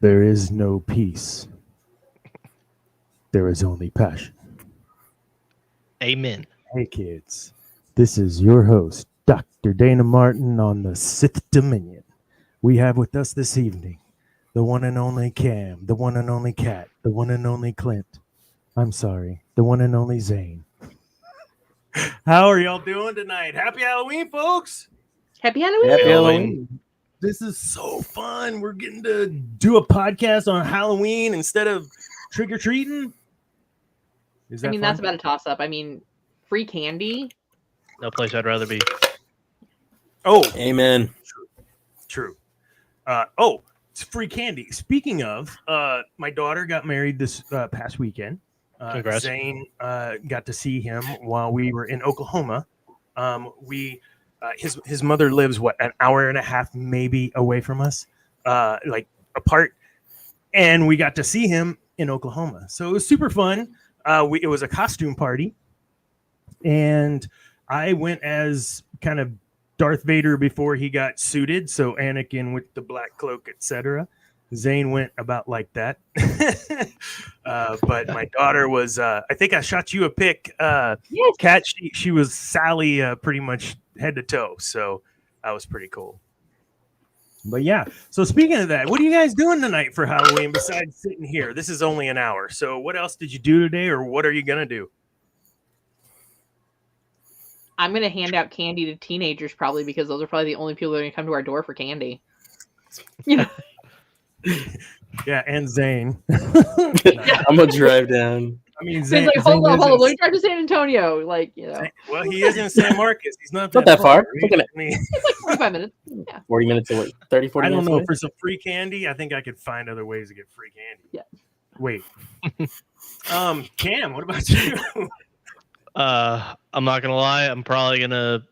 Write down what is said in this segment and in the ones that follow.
There is no peace. There is only passion. Amen. Hey kids, this is your host, Dr. Dana Martin on the Sith Dominion. We have with us this evening the one and only Cam, the one and only Kat, the one and only Clint. I'm sorry, the one and only Zane. How are y'all doing tonight? Happy Halloween, folks! Happy Halloween! Happy Halloween. This is so fun. We're getting to do a podcast on Halloween instead of trick-or-treating. Is that I mean, fun? that's about a toss-up. I mean, free candy. No place I'd rather be. Oh, Amen. true. It's free candy. Speaking of, my daughter got married this past weekend. Congrats. Zane got to see him while we were in Oklahoma. His mother lives an hour and a half maybe away from us, like apart, and we got to see him in Oklahoma. So it was super fun. It was a costume party, and I went as kind of Darth Vader before he got suited. So Anakin with the black cloak, etc. Zane went about like that. But my daughter was, I think I shot you a pic. Yes. Kat, she was Sally pretty much head to toe. So that was pretty cool. But yeah, so speaking of that, what are you guys doing tonight for Halloween besides sitting here? This is only an hour. So what else did you do today, or what are you going to do? I'm going to hand out candy to teenagers probably because those are probably the only people that are going to come to our door for candy. You know? Yeah, and Zane. I'm going to drive down. I mean, Zane's like, hold on, let me drive to San Antonio. Like, you know. Well, he is in San Marcos. He's not that far. It's like 45 minutes. Yeah. 40 minutes away. 30, 40 I don't minutes know. away. For some free candy, I think I could find other ways to get free candy. Yeah. Wait. Cam, what about you? I'm not gonna lie. I'm probably gonna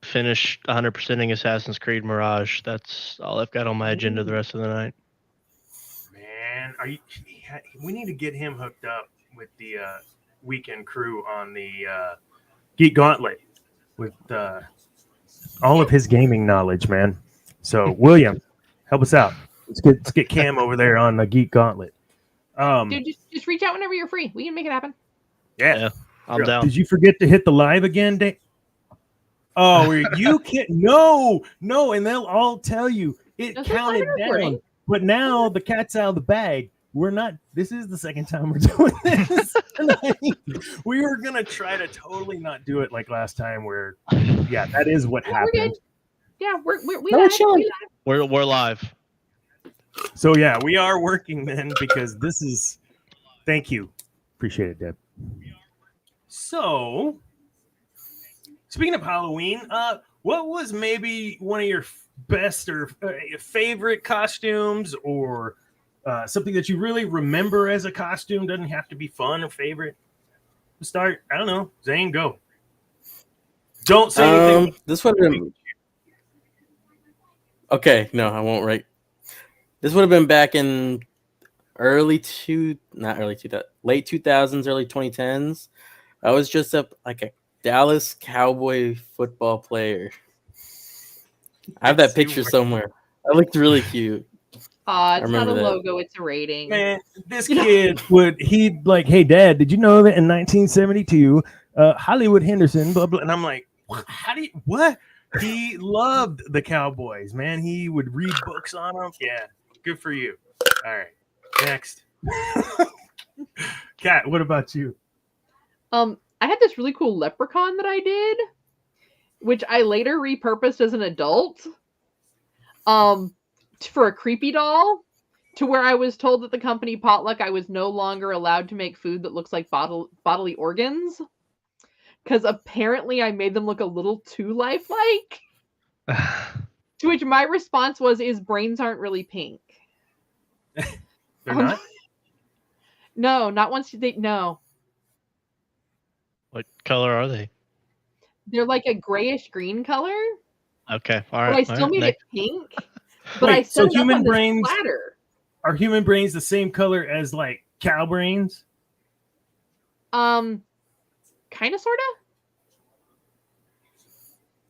finish 100%ing Assassin's Creed Mirage. That's all I've got on my agenda the rest of the night. Man, we need to get him hooked up with the weekend crew on the Geek Gauntlet with all of his gaming knowledge, man. So William, help us out. Let's get Cam over there on the Geek Gauntlet. Dude, just reach out whenever you're free. We can make it happen. Yeah. I'm down. Did you forget to hit the live again, Dave? Oh, you can't. No, and they'll all tell you it counted down. But now the cat's out of the bag. We're not. This is the second time we're doing this tonight. We were gonna try to totally not do it like last time. Where, yeah, that is what happened. Yeah, we're live. So yeah, we are working then because this is. Thank you, appreciate it, Deb. So, speaking of Halloween, what was maybe one of your best or favorite costumes, or something that you really remember as a costume? Doesn't have to be fun or favorite. Start. I don't know. Zane, go. Don't say anything. This would have been. Okay, no, I won't. Right. This would have been back in late 2000s, early 2010s. I was just like a Dallas Cowboy football player. I have that picture somewhere. I looked really cute. It's not a logo, it's a rating. Man, this kid he'd like, hey, Dad, did you know that in 1972, Hollywood Henderson, blah, blah. And I'm like, what? He loved the Cowboys, man. He would read books on them. Yeah, good for you. All right, next. Kat, what about you? I had this really cool leprechaun that I did, which I later repurposed as an adult, for a creepy doll, to where I was told that the company Potluck I was no longer allowed to make food that looks like bodily organs, because apparently I made them look a little too lifelike. To which my response was, "His brains aren't really pink." They're not? No, not once no. What color are they? They're like a grayish green color. Okay, all right. But I still made it pink. But Wait, I set it up on this platter. Are human brains the same color as like cow brains? Kind of, sorta.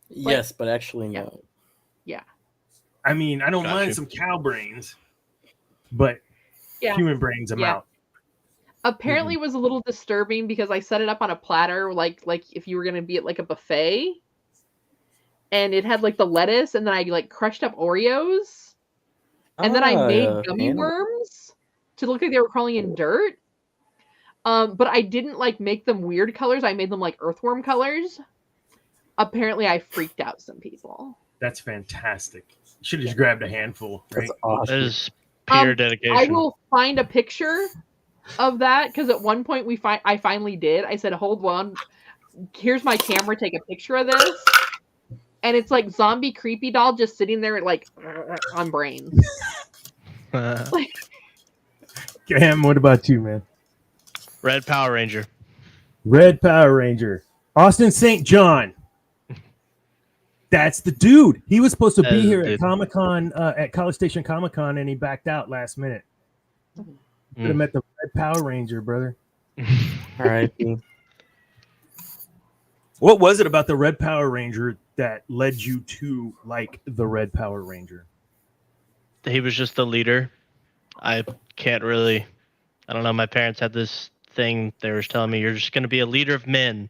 Yes, but actually no. Yeah. I mean, I don't mind some cow brains, but Yeah. human brains them Yeah. out. Apparently, it was a little disturbing because I set it up on a platter, like if you were gonna be at like a buffet, and it had like the lettuce, and then I like crushed up Oreos, and then I made gummy worms to look like they were crawling in dirt. But I didn't like make them weird colors. I made them like earthworm colors. Apparently, I freaked out some people. That's fantastic. You should have just grabbed a handful, right? That's awesome. That is pure I dedication. will find a picture of that because at one point I finally did. I said, "Hold on, here's my camera. Take a picture of this." And it's like zombie creepy doll just sitting there like on brains. Cam, what about you, man? Red Power Ranger. Red Power Ranger. Austin St. John. That's the dude. He was supposed to be here at Comic-Con, at College Station Comic-Con, and he backed out last minute. Could have met the Red Power Ranger, brother. All right. What was it about the Red Power Ranger that led you to like the Red Power Ranger? He was just the leader. I can't really. I don't know. My parents had this thing. They were telling me, you're just going to be a leader of men.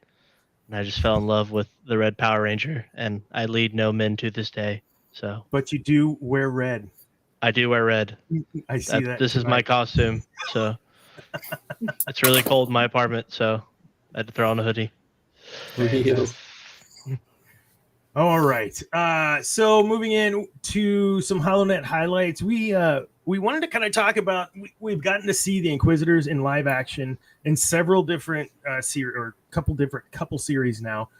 And I just fell in love with the Red Power Ranger. And I lead no men to this day. So. But you do wear red. I do wear red. I see that. This is my costume. So. It's really cold in my apartment. So I had to throw on a hoodie. All right. So moving in to some HoloNet highlights, we wanted to kind of talk about. We've gotten to see the Inquisitors in live action in several different series or couple series now.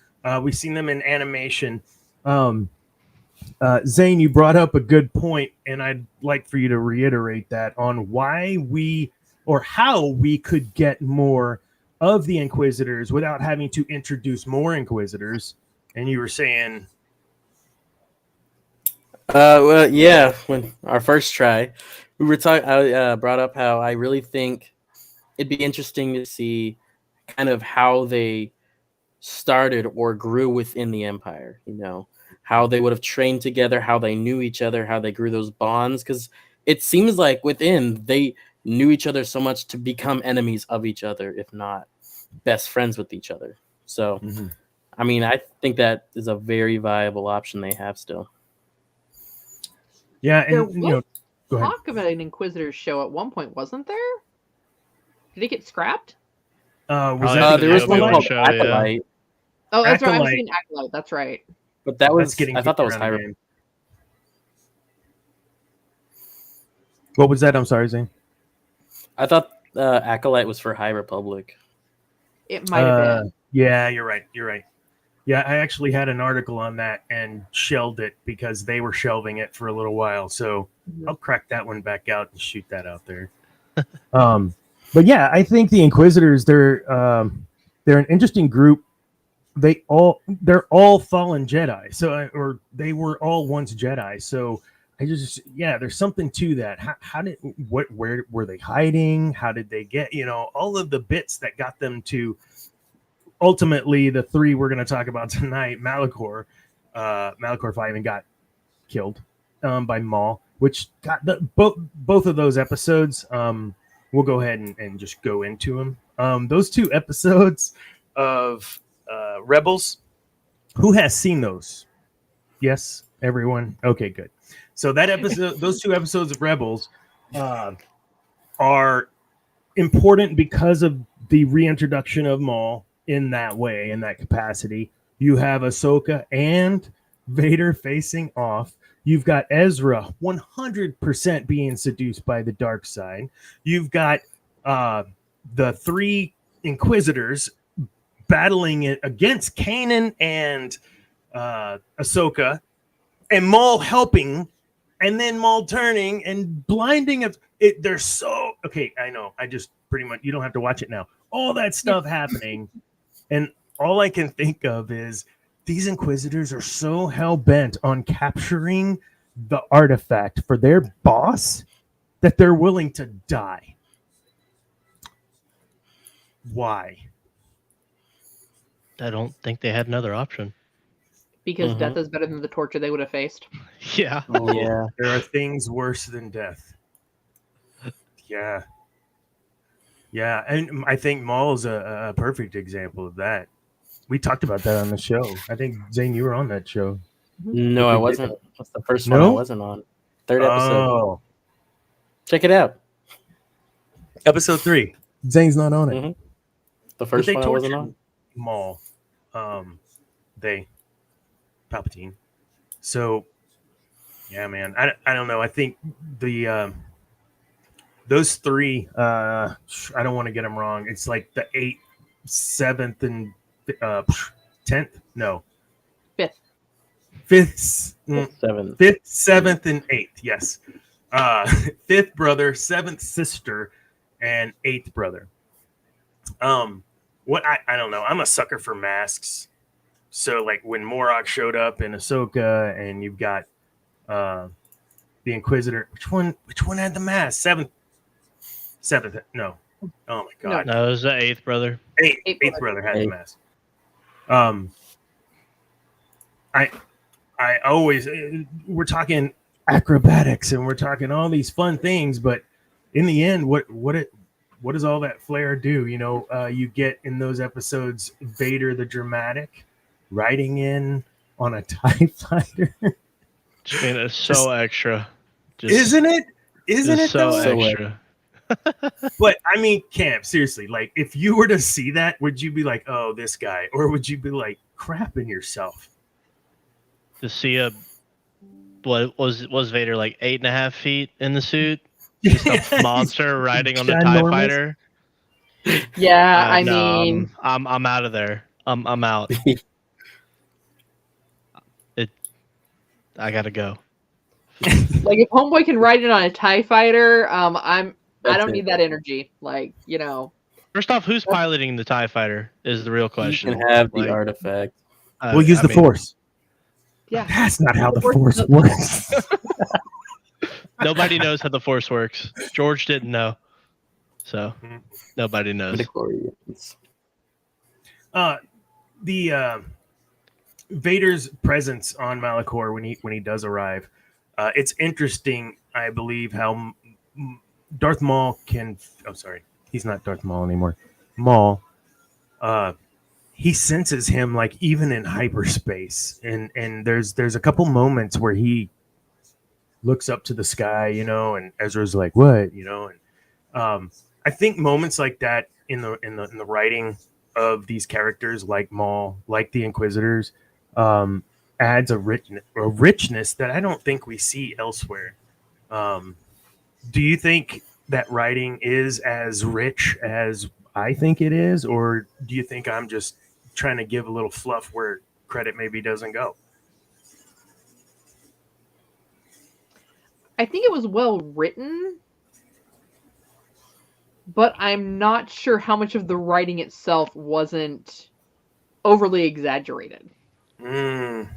We've seen them in animation. Zane, you brought up a good point, and I'd like for you to reiterate that on why we or how we could get more of the Inquisitors without having to introduce more Inquisitors. And you were saying, well, yeah, when our first try, we were talking. I brought up how I really think it'd be interesting to see kind of how they started or grew within the Empire. You know, how they would have trained together, how they knew each other, how they grew those bonds. Because it seems like within they knew each other so much to become enemies of each other, if not best friends with each other. So. Mm-hmm. I mean, I think that is a very viable option they have still. Yeah, and there was talk of an Inquisitors show at one point, wasn't there? Did it get scrapped? Was that there was one called Acolyte. Yeah. Oh, that's right. I was thinking Acolyte. That's right. But that was I thought that was higher. What was that? I'm sorry, Zane. I thought Acolyte was for High Republic. It might have been. Yeah, you're right. You're right. Yeah, I actually had an article on that and shelved it because they were shelving it for a little while. So I'll crack that one back out and shoot that out there. But yeah, I think the Inquisitors, they're an interesting group. They're all fallen Jedi. So or they were all once Jedi. So I just there's something to that. Where were they hiding? How did they get, all of the bits that got them to ultimately the three we're going to talk about tonight. Malachor 5 and got killed by Maul, which got both of those episodes. We'll go ahead and just go into them. Those two episodes of Rebels, who has seen those? Yes, everyone. Okay, good. So that episode, those two episodes of Rebels are important because of the reintroduction of Maul in that way, in that capacity. You have Ahsoka and Vader facing off. You've got Ezra 100% being seduced by the dark side. You've got the three Inquisitors battling it against Kanan and Ahsoka, and Maul helping, and then Maul turning and blinding it. They're so okay. I know. I just pretty much, you don't have to watch it now. All that stuff happening, and all I can think of is these Inquisitors are so hell bent on capturing the artifact for their boss that they're willing to die. Why? I don't think they had another option. Because death is better than the torture they would have faced. Yeah. Oh, yeah. There are things worse than death. Yeah. Yeah, and I think Maul's a perfect example of that. We talked about that on the show. I think Zane, you were on that show. No, I wasn't. That's the first one I No? wasn't on. Third episode. Oh, Check it out. episode 3. Zane's not on it. Mhm. The But first they one I wasn't tortured on. Maul. They Palpatine. So, yeah, man. I don't know. I think the those 3. I don't want to get them wrong. It's like the 8th, 7th, and 10th. No, 5th. 5th, 7. 5th, 7th, and 8th. Yes, 5th brother, 7th sister, and 8th brother. What I don't know. I'm a sucker for masks. So like when Morag showed up in Ahsoka, and you've got the Inquisitor. Which one had the mask? 7th. No. Oh my god. No, it was the 8th brother. Eighth brother had the Eighth. mask. I always we're talking acrobatics and we're talking all these fun things, but in the end, what does all that flair do? You know, you get in those episodes Vader the dramatic riding in on a TIE fighter. Just being it's so extra. Isn't it? Isn't it so though? extra? But I mean, Camp, seriously, like if you were to see that, would you be like, oh, this guy? Or would you be like crapping yourself? To see what was Vader like 8.5 feet in the suit? Just a monster riding on the TIE Ginormous. fighter. Yeah, I No, mean, I'm out of there. I'm out. I gotta go. like if Homeboy can ride it on a TIE fighter, I That's don't it. need that energy. Like, you know. First off, who's piloting the TIE fighter is the real You question. can have the Like, artifact. We'll use the mean, Force. Yeah. That's not how the Force Force doesn't- works. Nobody knows how the Force works. George didn't know, so nobody knows. Midichlorians. The Vader's presence on Malachor when he does arrive, it's interesting. I believe how Darth Maul can. I'm sorry, he's not Darth Maul anymore. Maul. He senses him like even in hyperspace, and there's a couple moments where he looks up to the sky, you know, and Ezra's like, "What?" You know, and I think moments like that in the writing of these characters, like Maul, like the Inquisitors, adds a richness that I don't think we see elsewhere. Do you think that writing is as rich as I think it is, or do you think I'm just trying to give a little fluff where credit maybe doesn't go? I think it was well written, but I'm not sure how much of the writing itself wasn't overly exaggerated. I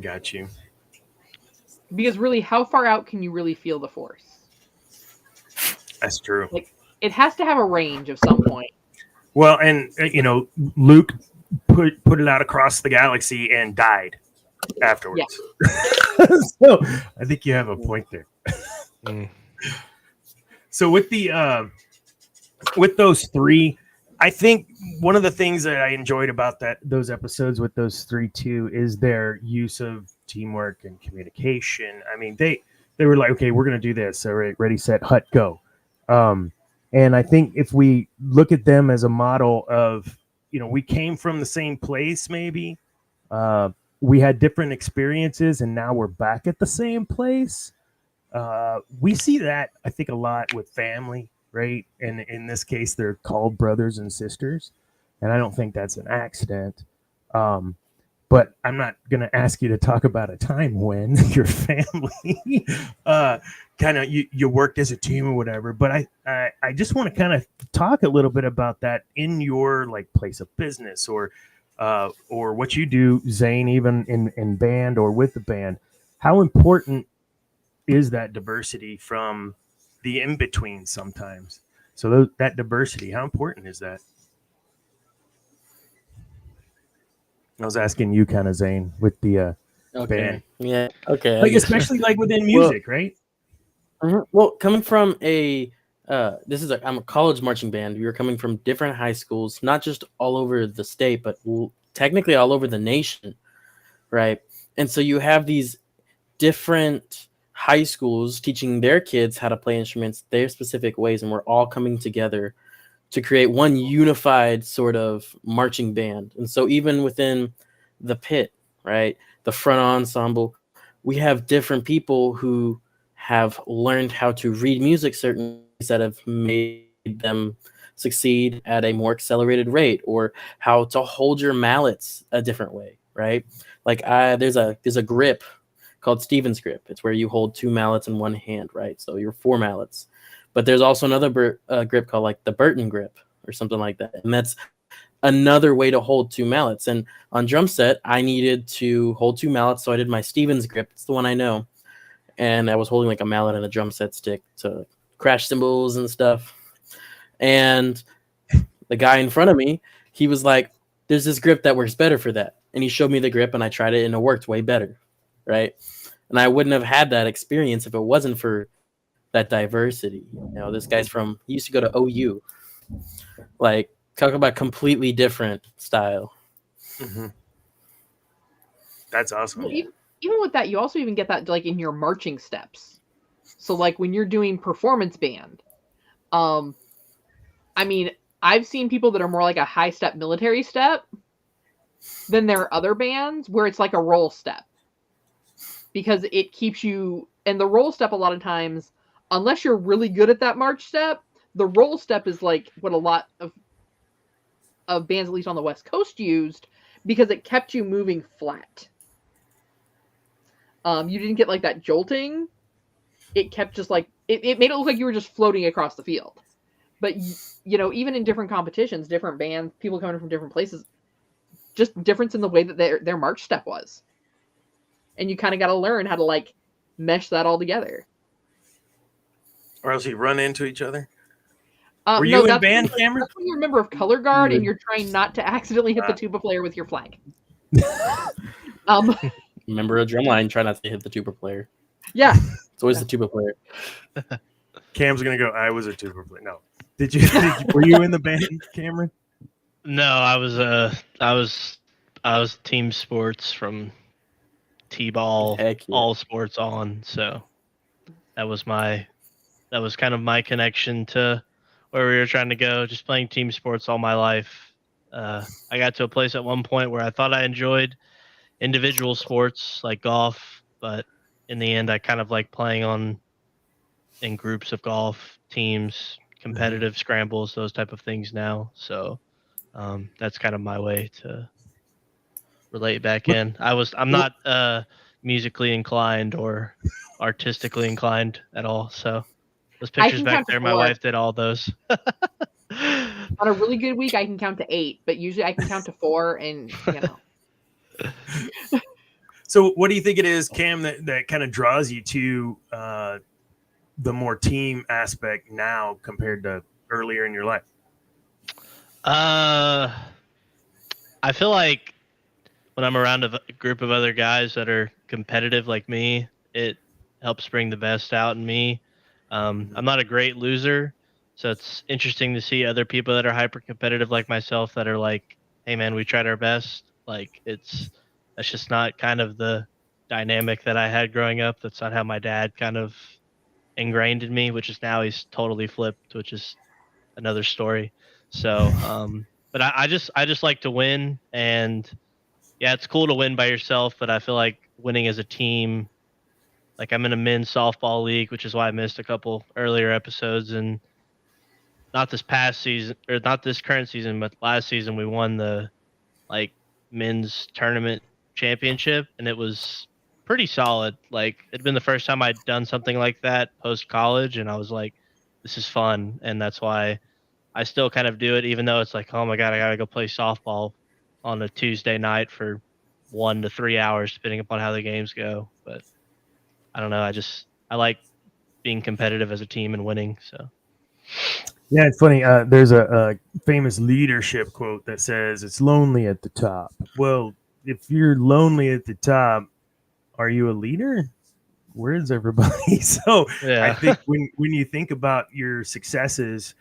got you. Because really, how far out can you really feel the Force? That's true. Like, it has to have a range of some point. Well, and you know, Luke put it out across the galaxy and died afterwards. So I think you have a point there. So with the with those 3, I think one of the things that I enjoyed about those episodes with those 3 too is their use of teamwork and communication. I mean, they were like, okay, we're gonna do this. All right, ready, set, hut, go. And I think if we look at them as a model of, you know, we came from the same place, maybe we had different experiences, and now we're back at the same place. We see that, I think, a lot with family, right? And in this case, they're called brothers and sisters, and I don't think that's an accident. But I'm not going to ask you to talk about a time when your family kind of you worked as a team or whatever. But I just want to kind of talk a little bit about that in your like place of business or what you do, Zane, even in band or with the band. How important is that diversity from the in-between sometimes? So that diversity, how important is that? I was asking you kind of, Zane, with the Okay. band. Yeah. Okay. I Like, guess. especially like within music, right? Well, coming from I'm a college marching band. We were coming from different high schools, not just all over the state, but technically all over the nation, right? And so you have these different high schools teaching their kids how to play instruments their specific ways, and we're all coming together to create one unified sort of marching band. And so even within the pit, right, the front ensemble, we have different people who have learned how to read music certain ways that have made them succeed at a more accelerated rate, or how to hold your mallets a different way, right? Like there's a grip called Stevens grip. It's where you hold two mallets in one hand, right? So you're four mallets. But there's also another grip called like the Burton grip or something like that. And that's another way to hold two mallets. And on drum set, I needed to hold two mallets. So I did my Stevens grip. It's the one I know. And I was holding like a mallet and a drum set stick to crash cymbals and stuff. And the guy in front of me, he was like, there's this grip that works better for that. And he showed me the grip and I tried it and it worked way better. Right. And I wouldn't have had that experience if it wasn't for that diversity. You know, this guy's he used to go to OU. Like, talk about completely different style. Mm-hmm. That's awesome. Well, even with that, you also even get that like in your marching steps. So like when you're doing performance band, I mean, I've seen people that are more like a high step military step. Then there are other bands where it's like a roll step, because it keeps you. And the roll step a lot of times, unless you're really good at that march step, the roll step is like what a lot of bands, at least on the West Coast, used, because it kept you moving flat. You didn't get like that jolting. It kept just like it made it look like you were just floating across the field. But you know, even in different competitions, different bands, people coming from different places, just difference in the way that their march step was. And you kind of got to learn how to like mesh that all together. Or else you run into each other. Were you in band, Cameron? That's when you're a member of Color Guard and you're trying not to accidentally hit the tuba player with your flag. Remember a drumline, try not to hit the tuba player. Yeah. It's always the tuba player. Cam's going to go, I was a tuba player. No. Were you in the band, Cameron? No, I was team sports from T-ball, Heck yeah. all sports on. So that was kind of my connection to where we were trying to go, just playing team sports all my life. I got to a place at one point where I thought I enjoyed individual sports like golf, but in the end, I kind of like playing in groups of golf, teams, competitive scrambles, those type of things now. So that's kind of my way to relate back in. I'm not musically inclined or artistically inclined at all. So those pictures back there, my wife did all those. On a really good week, I can count to 8, but usually I can count to 4, and you know. So what do you think it is, Cam, that kind of draws you to the more team aspect now compared to earlier in your life? I feel like when I'm around a group of other guys that are competitive like me, it helps bring the best out in me. I'm not a great loser, so it's interesting to see other people that are hyper competitive like myself that are like, hey man, we tried our best. Like that's just not kind of the dynamic that I had growing up. That's not how my dad kind of ingrained in me, which is now he's totally flipped, which is another story. So, but I just like to win, and yeah, it's cool to win by yourself, but I feel like winning as a team, like I'm in a men's softball league, which is why I missed a couple earlier episodes, and not this past season or not this current season, but last season we won the like men's tournament championship, and it was pretty solid. Like it'd been the first time I'd done something like that post college, and I was like, this is fun, and that's why I still kind of do it, even though it's like, oh my god, I gotta go play softball on a Tuesday night for 1 to 3 hours, depending upon how the games go. But I don't know. I like being competitive as a team and winning. So yeah, it's funny. There's a famous leadership quote that says, "It's lonely at the top." Well, if you're lonely at the top, are you a leader? where's everybody? So Yeah. I think when you think about your successes,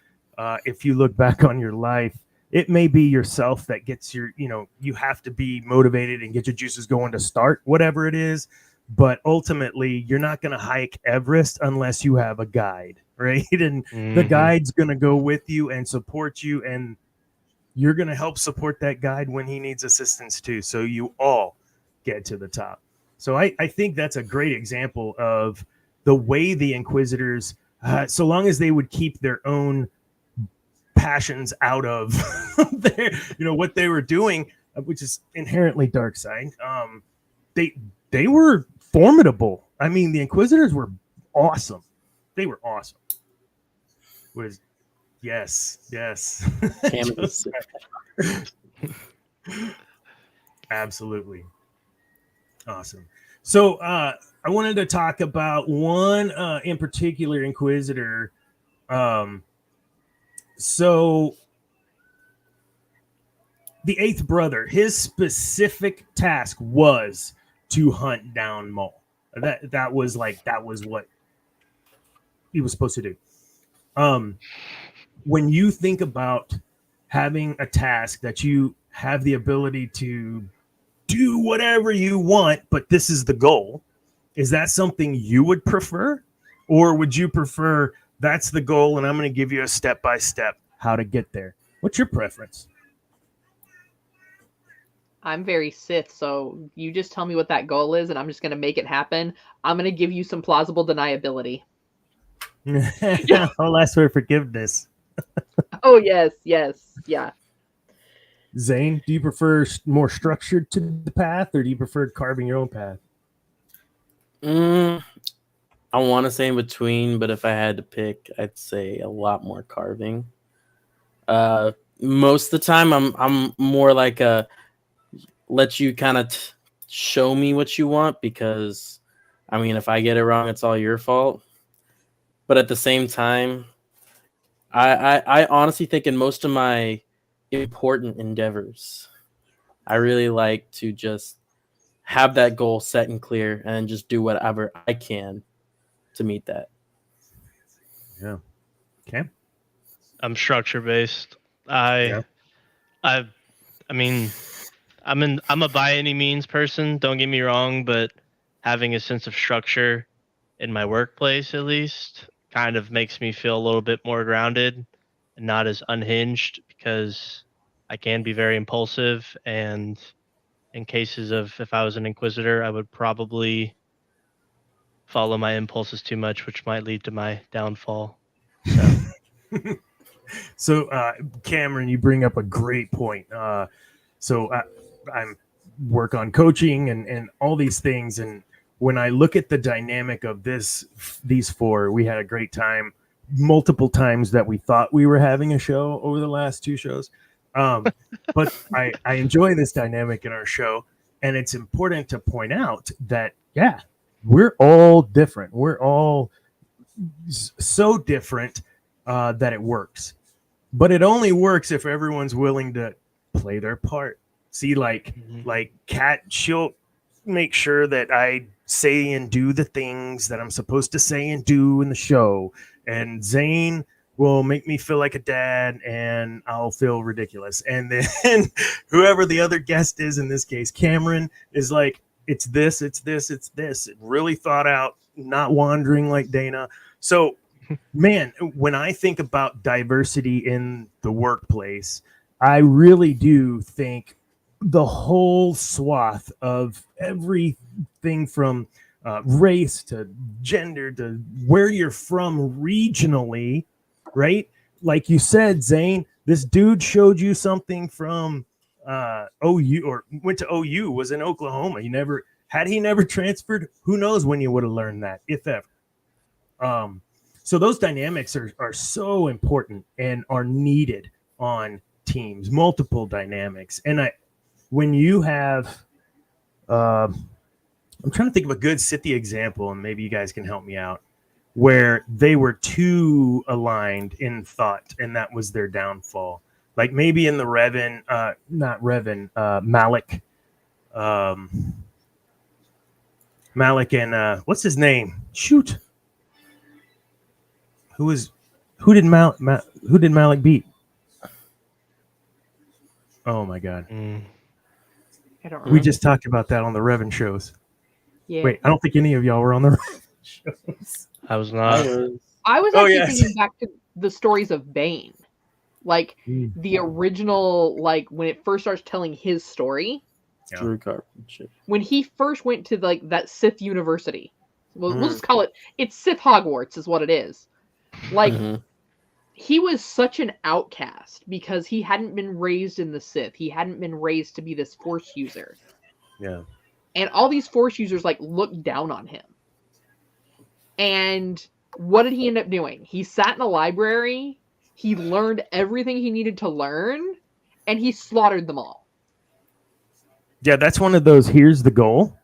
if you look back on your life, it may be yourself that gets your, you have to be motivated and get your juices going to start whatever it is. But ultimately, you're not going to hike Everest unless you have a guide, right? And the guide's going to go with you and support you, and you're going to help support that guide when he needs assistance too. So you all get to the top. So I think that's a great example of the way the Inquisitors, so long as they would keep their own passions out of their, what they were doing, which is inherently dark side. They were formidable. I mean, the Inquisitors were awesome. They were awesome. Yes. Absolutely. Awesome. So I wanted to talk about one in particular Inquisitor. So the eighth brother, his specific task was to hunt down Maul. That was what he was supposed to do. When you think about having a task that you have the ability to do whatever you want, but this is the goal, is that something you would prefer? Or would you prefer that's the goal and I'm going to give you a step-by-step how to get there? What's your preference? I'm very Sith, so you just tell me what that goal is and I'm just going to make it happen. I'm going to give you some plausible deniability. I'll ask for forgiveness. Oh, yes, yeah. Zane, do you prefer more structured to the path, or do you prefer carving your own path? I want to say in between, but if I had to pick, I'd say a lot more carving. Most of the time, I'm more like a let you kind of show me what you want, because, I mean, if I get it wrong, it's all your fault. But at the same time, I honestly think in most of my important endeavors, I really like to just have that goal set and clear and just do whatever I can to meet that. Yeah. Okay. I'm structure based. I mean, I'm a by any means person, don't get me wrong, but having a sense of structure in my workplace at least kind of makes me feel a little bit more grounded and not as unhinged, because I can be very impulsive, and in cases of if I was an Inquisitor, I would probably follow my impulses too much, which might lead to my downfall. So, Cameron, you bring up a great point. So I'm work on coaching and all these things, and when I look at the dynamic of these four, we had a great time multiple times that we thought we were having a show over the last two shows. But I enjoy this dynamic in our show, and it's important to point out that, yeah, we're all different. We're all so different that it works. But it only works if everyone's willing to play their part. See, like Kat, she'll make sure that I say and do the things that I'm supposed to say and do in the show. And Zane will make me feel like a dad, and I'll feel ridiculous. And then whoever the other guest is, in this case, Cameron, is like, it's this. It really thought out, not wandering like Dana. So, man, when I think about diversity in the workplace, I really do think the whole swath of everything from race to gender to where you're from regionally, right? Like you said, Zane, this dude showed you something from OU, or went to OU, was in Oklahoma. Had he never transferred, who knows when you would have learned that, if ever. So those dynamics are so important and are needed on teams, multiple dynamics. And when you have, I'm trying to think of a good Sith example, and maybe you guys can help me out, where they were too aligned in thought, and that was their downfall. Like maybe in the Malik. Malik and what's his name? Shoot. Who did Malik beat? Oh my god. I don't We remember. just talked about that on the Revan shows. Yeah. Wait, I don't think any of y'all were on the Revan shows. I was not. I was Oh, actually yes. thinking back to the stories of Bane. Like the original, like when it first starts telling his story. Yeah. Drew Carpenter. When he first went to like that Sith university. We'll just call it's Sith Hogwarts is what it is. Like he was such an outcast because he hadn't been raised in the Sith. He hadn't been raised to be this Force user. Yeah. And all these Force users like looked down on him. And what did he end up doing? He sat in a library, he learned everything he needed to learn, and he slaughtered them all. Yeah, that's one of those, here's the goal.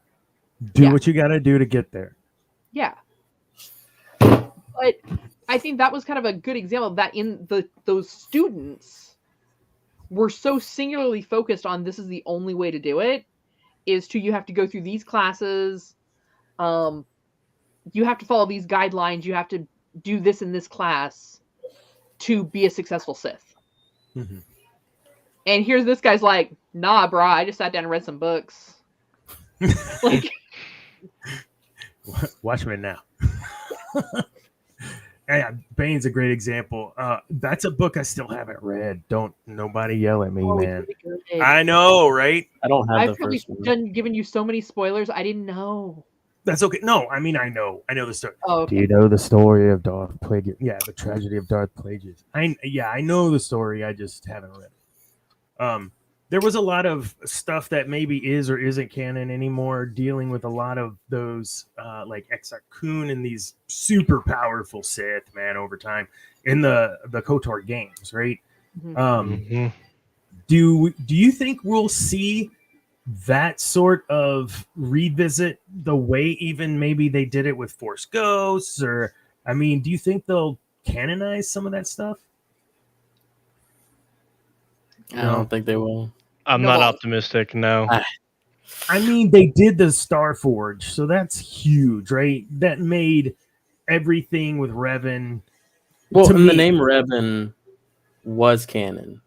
Do Yeah. what you got to do to get there. Yeah. But I think that was kind of a good example of that in those students were so singularly focused on this is the only way to do it, is to you have to go through these classes, you have to follow these guidelines, you have to do this in this class to be a successful Sith. Mm-hmm. And here's this guy's like, nah, brah, I just sat down and read some books. Like, watch me now. Yeah, Bane's a great example. That's a book I still haven't read. Don't nobody yell at me, man. really I know, right? I don't have I've the probably first one. done given you so many spoilers. I didn't know. That's okay. No, I mean I know the story. Oh, okay. Do you know the story of Darth Plagueis? Yeah, the tragedy of Darth Plagueis. I know the story. I just haven't read it. There was a lot of stuff that maybe is or isn't canon anymore, dealing with a lot of those like Exar Kun and these super powerful Sith, man, over time in the KOTOR games, right? Do you think we'll see that sort of revisit the way even maybe they did it with Force Ghosts? Or I mean, do you think they'll canonize some of that stuff? I don't think they will. I'm not optimistic. No. I mean, they did the Star Forge, so that's huge, right? That made everything with Revan. Well, to and the me- name Revan was canon,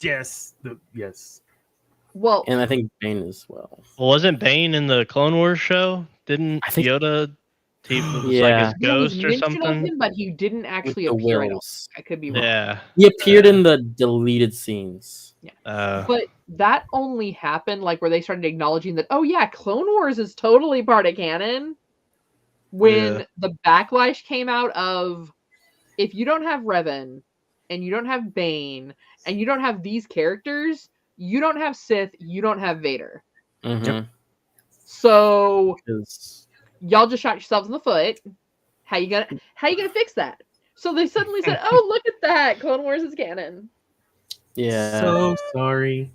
Yes, yes. Well, and I think Bane as well. Well, wasn't Bane in the Clone Wars show? Didn't I think- Yoda? He was Yeah. like his there was ghost or mention of something. him, but he didn't actually the appear. Wills. I could be wrong. Yeah. He appeared in the deleted scenes. But that only happened like where they started acknowledging that, oh yeah, Clone Wars is totally part of canon. When the backlash came out of, if you don't have Revan, and you don't have Bane, and you don't have these characters, you don't have Sith, you don't have Vader. Mm-hmm. So 'Cause- y'all just shot yourselves in the foot. How you gonna fix that? So they suddenly said, oh, look at that, Clone Wars is canon. yeah. So sorry.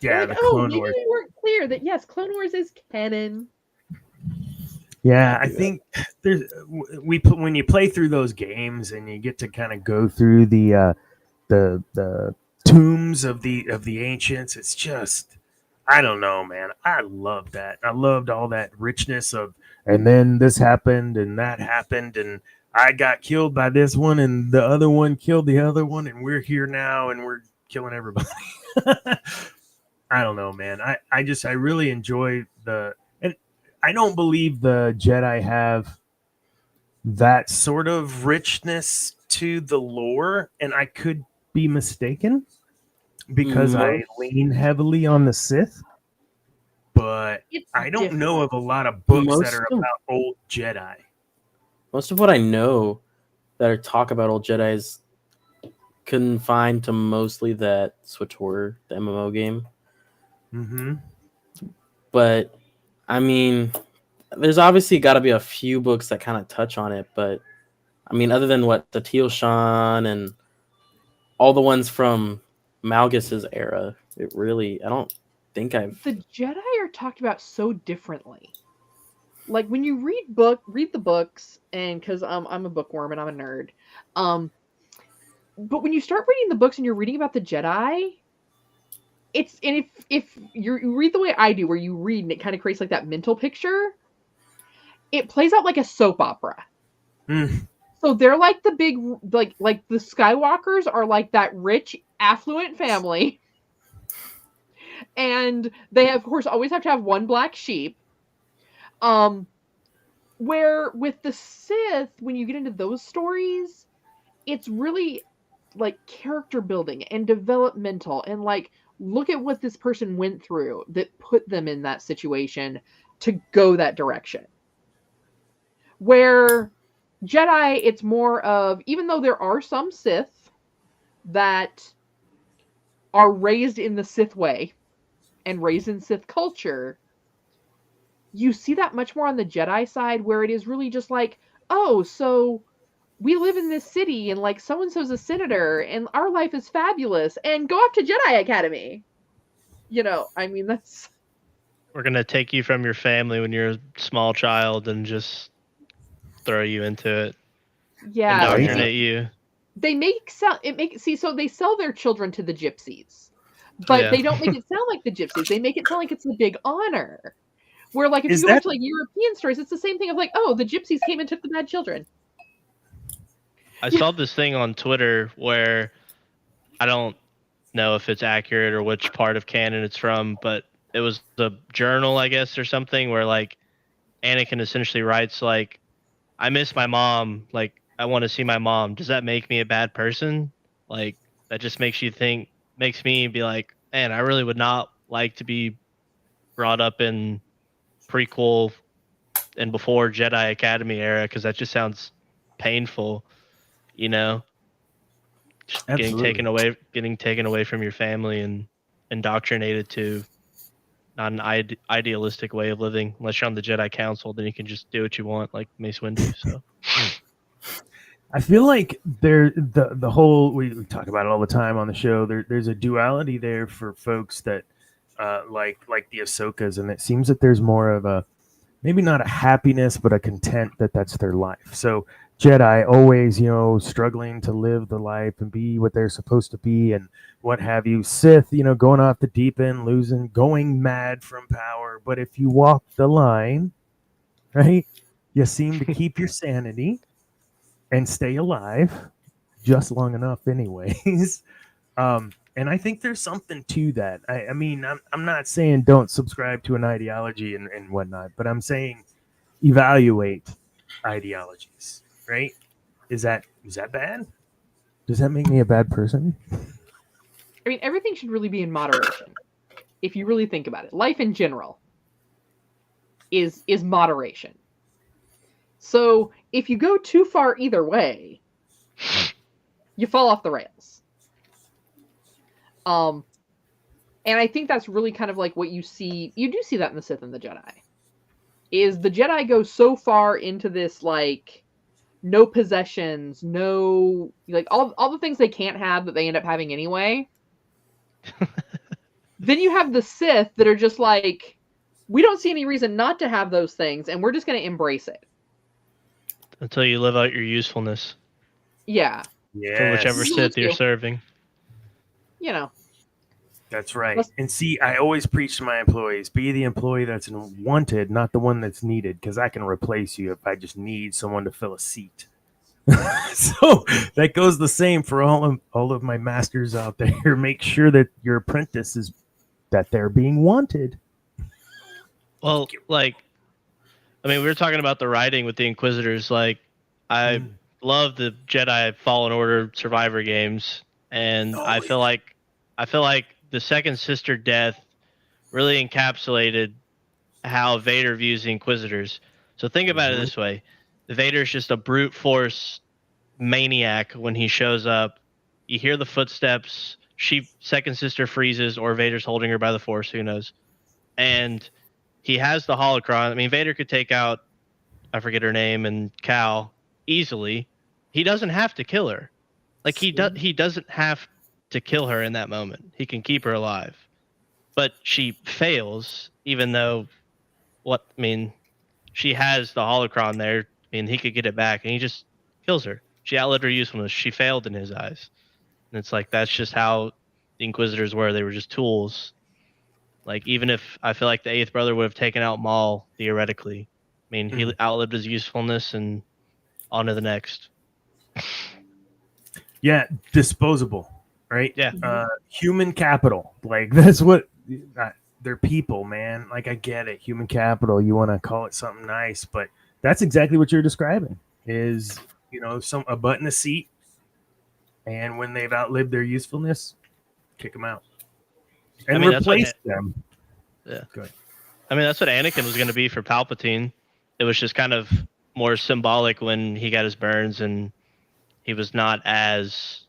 Yeah, Like, the oh, Clone maybe Wars. we weren't clear that yes, Clone Wars is canon. Yeah, I think there's when you play through those games and you get to kind of go through the tombs of the ancients. It's just, I don't know, man. I love that. I loved all that richness of, and then this happened and that happened and I got killed by this one and the other one killed the other one and we're here now and we're killing everybody. I don't know, man. I really enjoy and I don't believe the Jedi have that sort of richness to the lore, and I could be mistaken because I lean heavily on the Sith, but I don't know of a lot of books that are about old Jedi. Most of what I know that are talk about old Jedi is confined to mostly that SWTOR, the MMO game. Mm-hmm. But I mean, there's obviously got to be a few books that kind of touch on it, but I mean, other than what the Teal Shan and all the ones from Malgus's era, it really, I don't think I've. The Jedi are talked about so differently. Like when you read the books, and because I'm a bookworm and I'm a nerd, but when you start reading the books and you're reading about the Jedi, it's and if you read the way I do, where you read and it kind of creates like that mental picture, it plays out like a soap opera. Mm. So they're like the big like the Skywalkers are like that rich, affluent family. And they of course always have to have one black sheep. Where with the Sith, when you get into those stories, it's really like character building and developmental and like look at what this person went through that put them in that situation to go that direction. Where Jedi, it's more of, even though there are some Sith that are raised in the Sith way and raised in Sith culture, you see that much more on the Jedi side, where it is really just like, oh, so we live in this city and like so and so's a senator and our life is fabulous and go off to Jedi Academy. You know, I mean, that's. We're gonna take you from your family when you're a small child and just throw you into it, Yeah, indoctrinate you. they so they sell their children to the gypsies, but Yeah. they don't make it sound like the gypsies. They make it sound like it's a big honor. Where like if Is you go back that- to like European stories, it's the same thing of like, oh, the gypsies came and took the bad children. I saw this thing on Twitter where I don't know if it's accurate or which part of canon it's from, but it was the journal, I guess, or something, where like Anakin essentially writes like, I miss my mom, like I want to see my mom. Does that make me a bad person? Like that just makes me be like, man, I really would not like to be brought up in prequel and before Jedi Academy era, because that just sounds painful, you know? Just getting taken away from your family and indoctrinated to not an idealistic way of living. Unless you're on the Jedi Council, then you can just do what you want, like Mace Windu. So I feel like the whole we talk about it all the time on the show. There's a duality there for folks that like the Ahsokas, and it seems that there's more of a, maybe not a happiness, but a content that's their life. So Jedi always, struggling to live the life and be what they're supposed to be and what have you. Sith, going off the deep end, going mad from power. But if you walk the line, right, you seem to keep your sanity and stay alive just long enough anyways. And I think there's something to that. I mean, I'm not saying don't subscribe to an ideology and whatnot, but I'm saying evaluate ideologies, right? Is that bad? Does that make me a bad person? I mean, everything should really be in moderation. If you really think about it, life in general is moderation. So if you go too far either way, you fall off the rails. And I think that's really kind of like what you see. You do see that in the Sith and the Jedi. Is the Jedi go so far into this like no possessions, no like all the things they can't have that they end up having anyway. Then you have the Sith that are just like, we don't see any reason not to have those things, and we're just going to embrace it until you live out your usefulness. Yeah. For whichever Sith you're serving. That's right. And see, I always preach to my employees, be the employee that's wanted, not the one that's needed, because I can replace you if I just need someone to fill a seat. So that goes the same for all of my masters out there. Make sure that your apprentice is that they're being wanted. Well, like, I mean, we were talking about the writing with the Inquisitors. Like, I love the Jedi Fallen Order Survivor games, and I feel like the second sister death really encapsulated how Vader views the Inquisitors. So think about it this way: Vader's just a brute force maniac when he shows up. You hear the footsteps. Second sister freezes, or Vader's holding her by the Force. Who knows? And he has the holocron. I mean, Vader could take out, I forget her name, and Cal easily. He doesn't have to kill her. Like he doesn't have to kill her in that moment. He can keep her alive. But she fails, even though she has the holocron there. I mean, he could get it back, and he just kills her. She outlived her usefulness. She failed in his eyes. And it's like, that's just how the Inquisitors were. They were just tools. Like, even if I feel like the eighth brother would have taken out Maul theoretically, I mean, he outlived his usefulness and on to the next. Yeah, disposable, right? Yeah. Human capital. Like, that's what they're people, man. Like, I get it. Human capital. You want to call it something nice, but that's exactly what you're describing. Is a butt in a seat, and when they've outlived their usefulness, kick them out and replace them. Yeah. Go ahead. I mean, that's what Anakin was going to be for Palpatine. It was just kind of more symbolic when he got his burns and he was not as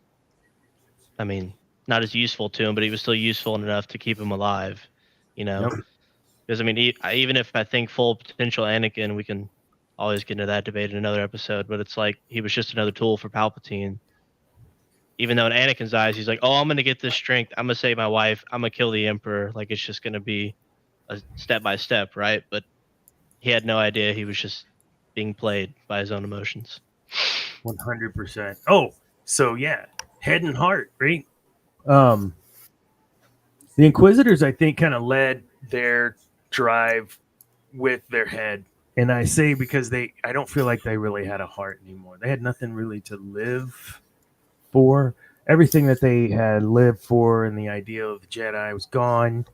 useful to him, but he was still useful enough to keep him alive, Yep. Because, I mean, even if I think full potential Anakin, we can always get into that debate in another episode, but it's like he was just another tool for Palpatine. Even though in Anakin's eyes, he's like, oh, I'm going to get this strength. I'm going to save my wife. I'm going to kill the Emperor. Like, it's just going to be a step-by-step, right? But he had no idea he was just being played by his own emotions. 100%. Oh, so yeah, head and heart, right? The Inquisitors, I think, kind of led their drive with their head. And I say because I don't feel like they really had a heart anymore. They had nothing really to live for. Everything that they had lived for and the ideal of the Jedi was gone.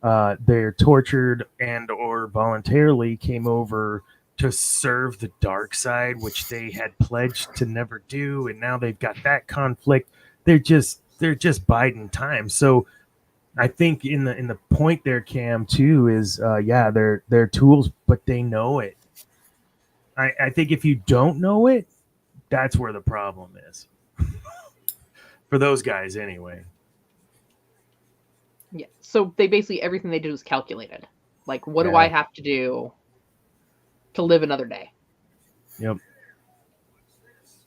They're tortured and or voluntarily came over to serve the dark side, which they had pledged to never do. And now they've got that conflict. They're just biding time. So I think in the point there, Cam, too, is they're tools, but they know it. I think if you don't know it, that's where the problem is. For those guys, anyway. Yeah. So they basically everything they do is calculated. Like, what do I have to do to live another day? Yep.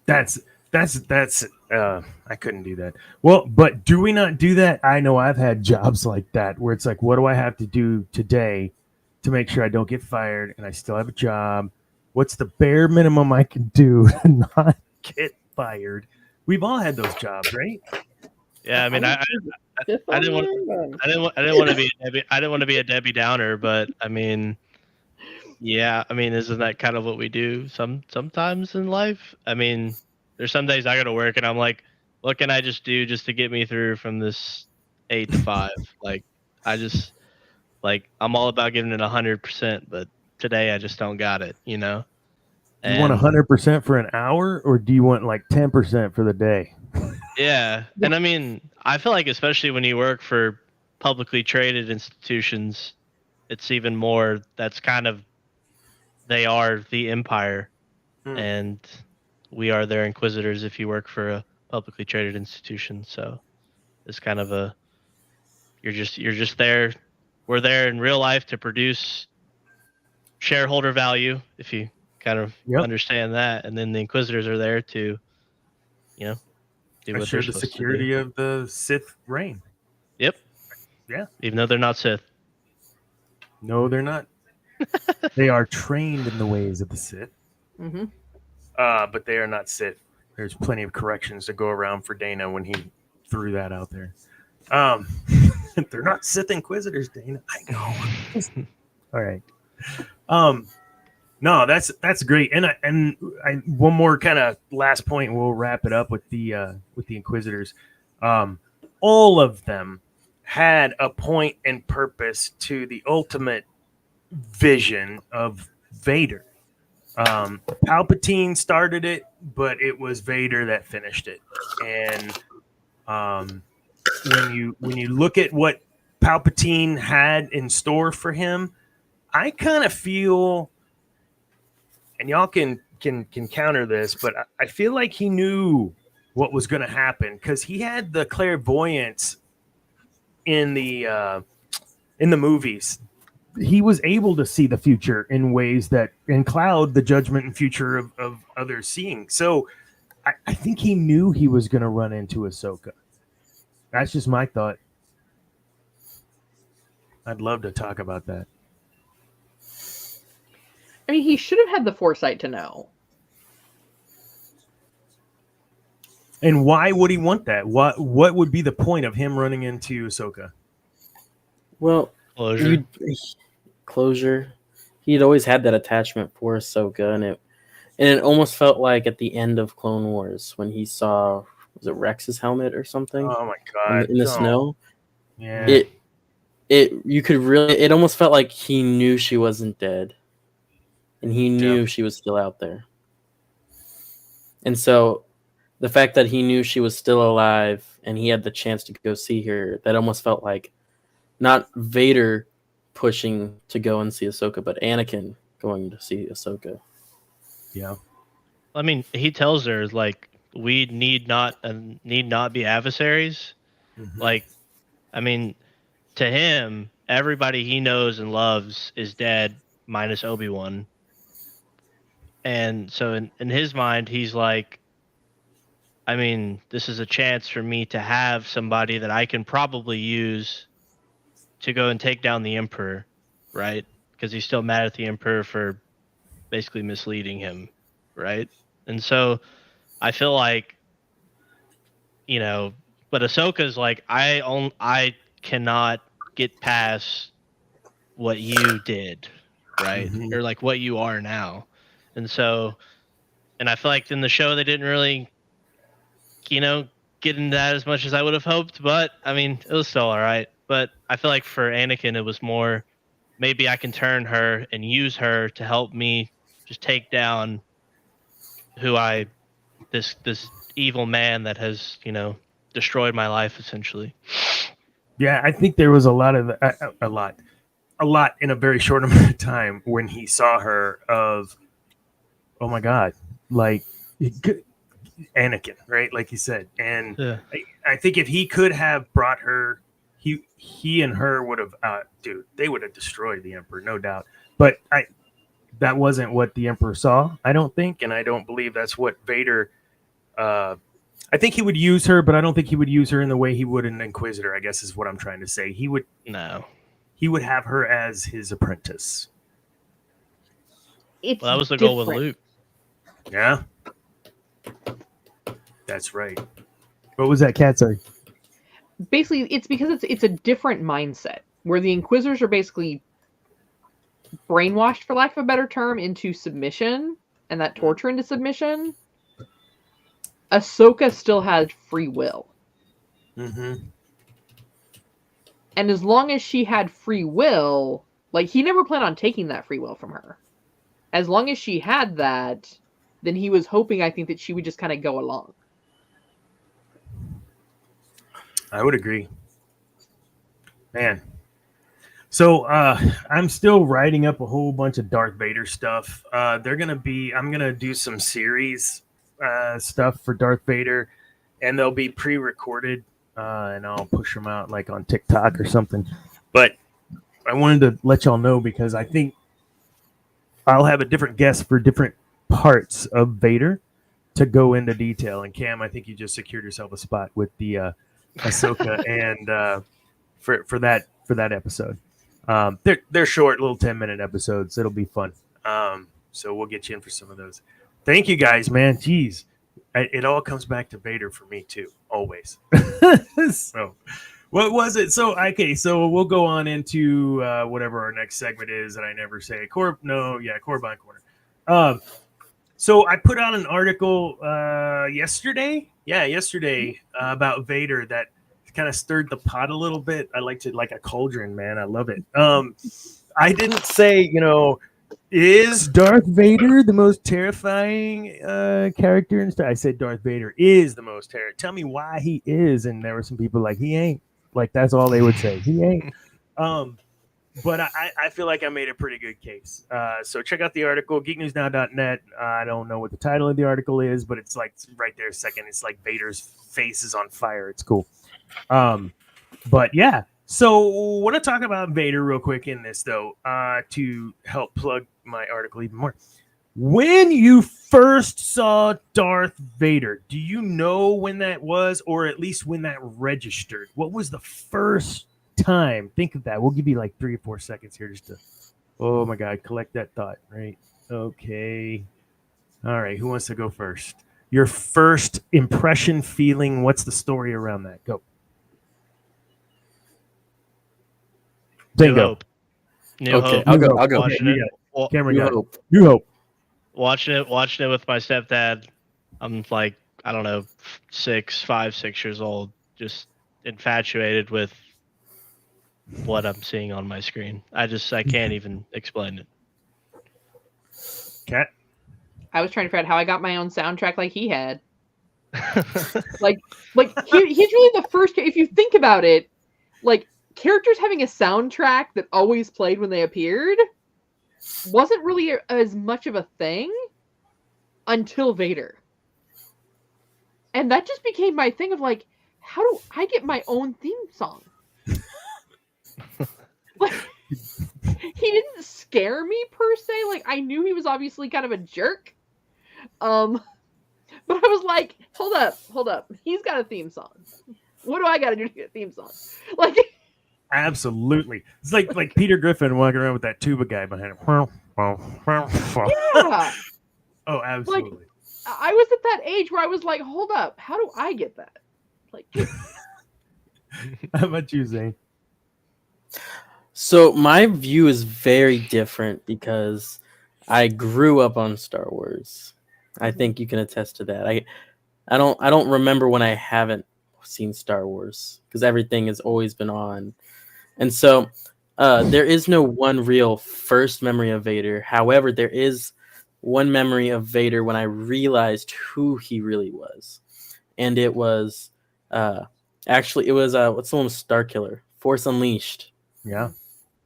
That's I couldn't do that. Well, but do we not do that? I know I've had jobs like that where it's like, what do I have to do today to make sure I don't get fired and I still have a job? What's the bare minimum I can do to not get fired? We've all had those jobs, right? Yeah, I mean, I didn't want to be a Debbie Downer, but I mean, yeah, I mean, isn't that kind of what we do sometimes in life? I mean, there's some days I go to work and I'm like, what can I just do just to get me through from this 8 to 5? Like, I'm all about giving it 100%, but today I just don't got it, You want 100% for an hour, or do you want like 10% for the day? Yeah, and I mean, I feel like especially when you work for publicly traded institutions, it's even more. That's kind of, they are the empire, and we are their inquisitors if you work for a publicly traded institution. So it's kind of you're just there. We're there in real life to produce shareholder value, if you kind of understand that, and then the inquisitors are there to, do what Assure they're the supposed security to do. of the Sith reign. Yep. Yeah. Even though they're not Sith. No, they're not. They are trained in the ways of the Sith. Mm-hmm. But they are not Sith. There's plenty of corrections to go around for Dana when he threw that out there. They're not Sith Inquisitors, Dana. I know. All right. No, that's great. And I one more kind of last point, and we'll wrap it up with the Inquisitors. All of them had a point and purpose to the ultimate vision of Vader. Palpatine started it, but it was Vader that finished it. And when you look at what Palpatine had in store for him, I kind of feel, and y'all can counter this, but I feel like he knew what was going to happen because he had the clairvoyance in the movies. He was able to see the future in ways that in Cloud, the judgment and future of others seeing. So I think he knew he was going to run into Ahsoka. That's just my thought. I'd love to talk about that. I mean, he should have had the foresight to know. And why would he want that? What would be the point of him running into Ahsoka? Well, Closure. Closure. He'd always had that attachment for Ahsoka, and it almost felt like at the end of Clone Wars when he saw, was it Rex's helmet or something Oh my god! in the snow. Yeah. It almost felt like he knew she wasn't dead, and he knew she was still out there. And so the fact that he knew she was still alive and he had the chance to go see her, that almost felt like not Vader pushing to go and see Ahsoka, but Anakin going to see Ahsoka. Yeah. I mean, he tells her like we need not be adversaries. Mhm. Like, I mean, to him, everybody he knows and loves is dead, minus Obi-Wan. And so in his mind, he's like, I mean, this is a chance for me to have somebody that I can probably use to go and take down the Emperor, right? Because he's still mad at the Emperor for basically misleading him, right? And so I feel like, you know, but Ahsoka's like, I cannot get past what you did, right? Mhm. Or like what you are now. And so, and I feel like in the show they didn't really, you know, get into that as much as I would have hoped, but I mean, it was still all right. But I feel like for Anakin, it was more maybe I can turn her and use her to help me just take down who I this evil man that has, you know, destroyed my life essentially. Yeah, I think there was a lot in a very short amount of time when he saw her of, oh my god, like Anakin, right? Like you said, and Yeah. I think if he could have brought her, he and her would have, dude, they would have destroyed the Emperor, no doubt. But that wasn't what the Emperor saw, I don't think, and I don't believe that's what Vader. I think he would use her, but I don't think he would use her in the way he would an Inquisitor. I guess is what I'm trying to say. He would have her as his apprentice. It's Well, that was the goal with different. Luke. Yeah, that's right. What was that, Cat? Sorry. Basically, it's because it's a different mindset where the Inquisitors are basically brainwashed, for lack of a better term, into submission and that torture into submission. Ahsoka still had free will. Mm-hmm. And as long as she had free will, like, he never planned on taking that free will from her. As long as she had that, then he was hoping, I think, that she would just kind of go along. I would agree. Man. So I'm still writing up a whole bunch of Darth Vader stuff. I'm gonna do some series stuff for Darth Vader, and they'll be pre-recorded, and I'll push them out like on TikTok or something. But I wanted to let y'all know because I think I'll have a different guest for different parts of Vader to go into detail. And Cam, I think you just secured yourself a spot with the Ahsoka and for that episode. They're short, little 10-minute episodes. It'll be fun. So we'll get you in for some of those. Thank you guys, man. Jeez, it all comes back to Vader for me too, always. So, what was it? So we'll go on into whatever our next segment is that I never say. Corbine Corner. So I put out an article yesterday. Yeah, yesterday about Vader that kind of stirred the pot a little bit. I liked it like a cauldron, man. I love it. I didn't say, is Darth Vader the most terrifying character in Star? I said Darth Vader is the most terrifying. Tell me why he is. And there were some people like, he ain't. Like, that's all they would say. He ain't. But I feel like I made a pretty good case. So check out the article, geeknewsnow.net. I don't know what the title of the article is, but it's like right there, second. It's like Vader's face is on fire. It's cool. But yeah, so want to talk about Vader real quick in this though, to help plug my article even more. When you first saw Darth Vader, do you know when that was, or at least when that registered? What was the first time? Think of that. We'll give you like 3 or 4 seconds here just to, oh my God, collect that thought, right? Okay. All right. Who wants to go first? Your first impression, feeling. What's the story around that? Go. New Bingo. Hope. New Okay, Hope. I'll go. I'll go. Watching Okay, it. you got it. Well, Cameron New got it. Hope. New Hope. watching it with my stepdad. I'm like, I don't know, 6 years old, just infatuated with what I'm seeing on my screen. I can't even explain it. Cat. I was trying to figure out how I got my own soundtrack like he had. Like he's really the first. If you think about it, like characters having a soundtrack that always played when they appeared wasn't really as much of a thing until Vader. And that just became my thing of like, how do I get my own theme song? Like, he didn't scare me per se. Like, I knew he was obviously kind of a jerk. But I was like, hold up. He's got a theme song. What do I got to do to get a theme song? Like, Absolutely. It's like Peter Griffin walking around with that tuba guy behind him. yeah. Oh, absolutely. I was at that age where I was like, hold up, how do I get that? Like, How about you, Zane? So my view is very different because I grew up on Star Wars. I think you can attest to that. I don't remember when I haven't seen Star Wars because everything has always been on. And so there is no one real first memory of Vader. However, there is one memory of Vader when I realized who he really was. And it was actually what's the one with Starkiller? Force Unleashed. Yeah.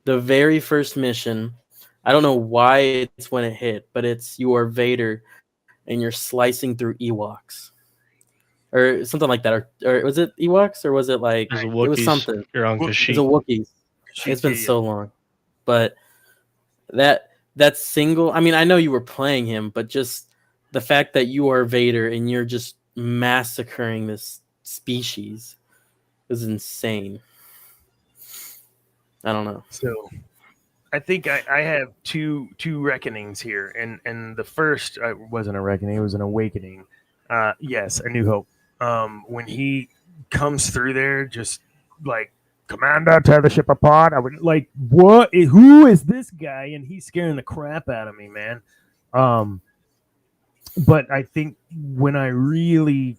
The very first mission, I don't know why it's when it hit, but it's you are Vader and you're slicing through Ewoks. Or something like that. Or was it Ewoks or was it like It it was something? You're on Wookiees. It was a Kashyyyk. Wookiee. It's been so long. But that single, I mean, I know you were playing him, but just the fact that you are Vader and you're just massacring this species is insane. I don't know. So I think I have two reckonings here, and the first wasn't a reckoning; it was an awakening. Yes, A New Hope. When he comes through there, just like Commander, tear the ship apart. I would like, what? Who is this guy? And he's scaring the crap out of me, man. But I think when I really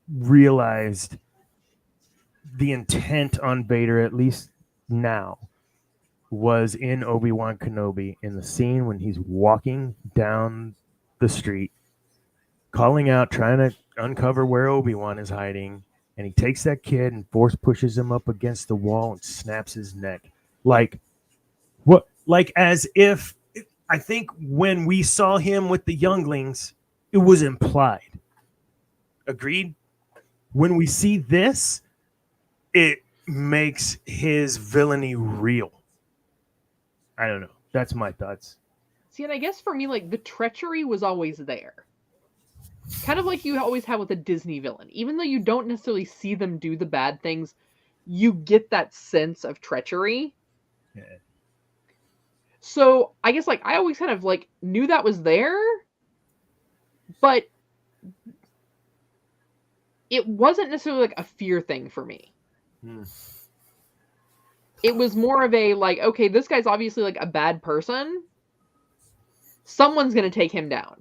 realized the intent on Vader, at least now, was in Obi-Wan Kenobi in the scene when he's walking down the street, calling out, trying to uncover where Obi-Wan is hiding, and he takes that kid and force pushes him up against the wall and snaps his neck. Like, what? Like, as if, I think when we saw him with the younglings, it was implied. Agreed? When we see this, it makes his villainy real. I don't know. That's my thoughts. see, and I guess for me, like, the treachery was always there. Kind of like you always have with a Disney villain. Even though you don't necessarily see them do the bad things, you get that sense of treachery. Yeah. So I guess like I always kind of like knew that was there, but it wasn't necessarily like a fear thing for me. It was more of a like, okay, this guy's obviously like a bad person. Someone's gonna take him down.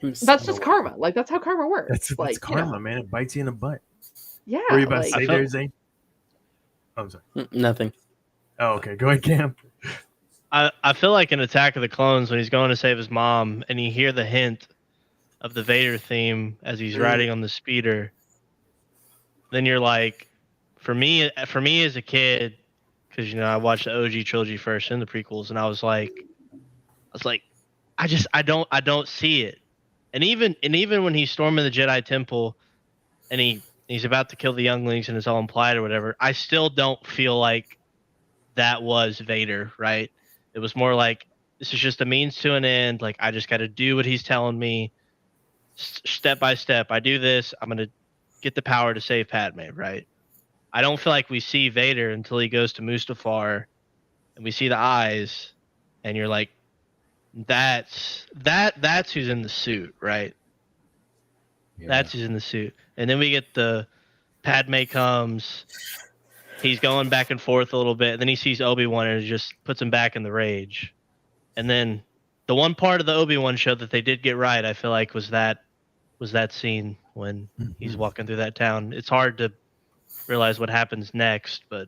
That's just karma. Like that's how karma works. That's like karma, you know. man. It bites you in the butt. Yeah. What were you about like, to say there, Zane? Oh, I'm sorry. Nothing. Oh, okay. Go ahead, Cam. I feel like in Attack of the Clones when he's going to save his mom and you hear the hint of the Vader theme as he's riding on the speeder, then you're like, for me as a kid, because I watched the OG trilogy first and the prequels, and I was like, I don't see it. And even when he's storming the Jedi Temple and he's about to kill the younglings and it's all implied or whatever, I still don't feel like that was Vader, right? It was more like, this is just a means to an end. Like, I just got to do what he's telling me step by step. I do this, I'm going to get the power to save Padme, right? I don't feel like we see Vader until he goes to Mustafar and we see the eyes and you're like, That's who's in the suit, right? That's who's in the suit. And then we get the Padme comes. He's going back and forth a little bit. And then he sees Obi-Wan and it just puts him back in the rage. And then the one part of the Obi-Wan show that they did get right, I feel like, was that scene when he's walking through that town. It's hard to realize what happens next, but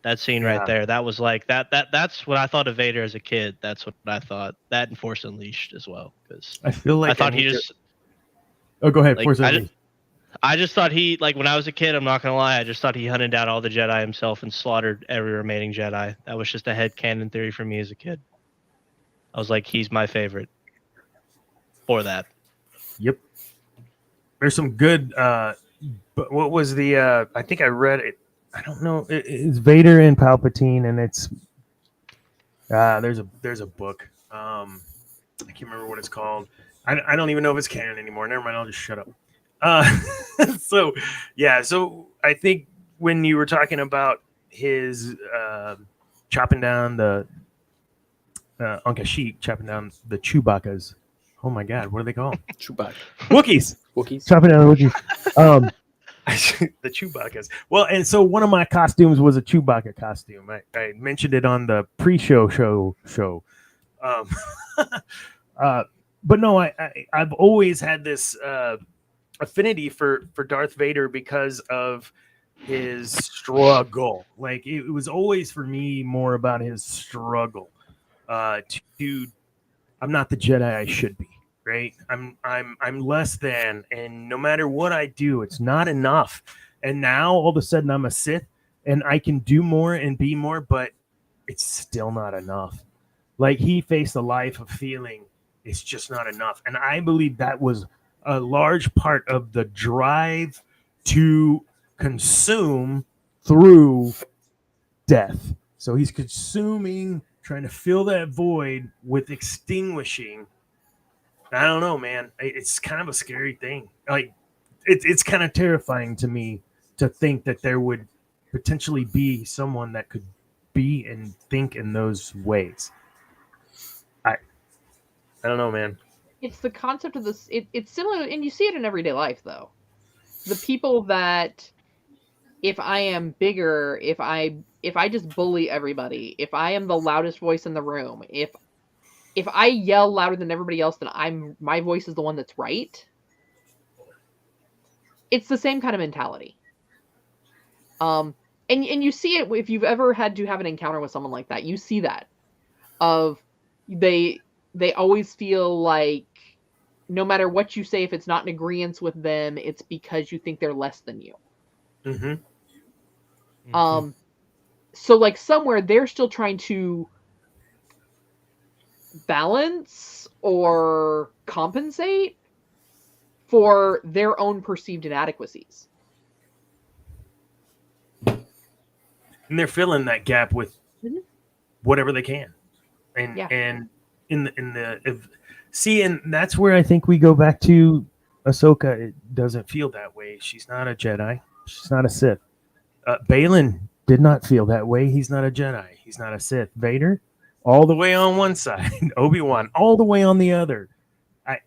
that scene right there, that was like that's what I thought of Vader as a kid. That's what I thought. That and Force Unleashed as well, because I feel like I thought he just. Oh, go ahead. Like, Force Unleashed. I just thought he, like, when I was a kid, I'm not gonna lie, I just thought he hunted down all the Jedi himself and slaughtered every remaining Jedi. That was just a headcanon theory for me as a kid. I was like, he's my favorite for that. Yep. There's some good. But what was the? I think I read it. I don't know. It's Vader and Palpatine, and it's. There's a book. I can't remember what it's called. I don't even know if it's canon anymore. Never mind. I'll just shut up. So I think when you were talking about his chopping down the on Kashyyyk, chopping down the Chewbacca's. Oh my God, what are they called? Chewbacca. Wookiees. Chopping down the Wookiees. The Chewbacca's. Well, and so one of my costumes was a Chewbacca costume. I mentioned it on the pre-show show. But no, I've always had this affinity for Darth Vader because of his struggle. Like it was always for me more about his struggle. I'm not the Jedi I should be, right? I'm less than, and no matter what I do, it's not enough. And now all of a sudden I'm a Sith, and I can do more and be more, but it's still not enough. Like he faced a life of feeling it's just not enough, and I believe that was a large part of the drive to consume through death. So he's consuming, trying to fill that void with extinguishing. I don't know, man. It's kind of a scary thing. Like it's kind of terrifying to me to think that there would potentially be someone that could be and think in those ways. I don't know, man. It's the concept of this. It's similar, and you see it in everyday life, though. The people that, if I am bigger, if I just bully everybody, if I am the loudest voice in the room, if I yell louder than everybody else, then my voice is the one that's right. It's the same kind of mentality. And you see it if you've ever had to have an encounter with someone like that. You see that of they always feel like no matter what you say, if it's not in agreement with them, it's because you think they're less than you. Mm-hmm. So like somewhere they're still trying to balance or compensate for their own perceived inadequacies. And they're filling that gap with whatever they can. And and that's where I think we go back to Ahsoka. It doesn't feel that way. She's not a Jedi. She's not a Sith. Balin did not feel that way. He's not a Jedi. He's not a Sith. Vader, all the way on one side. Obi-Wan, all the way on the other. I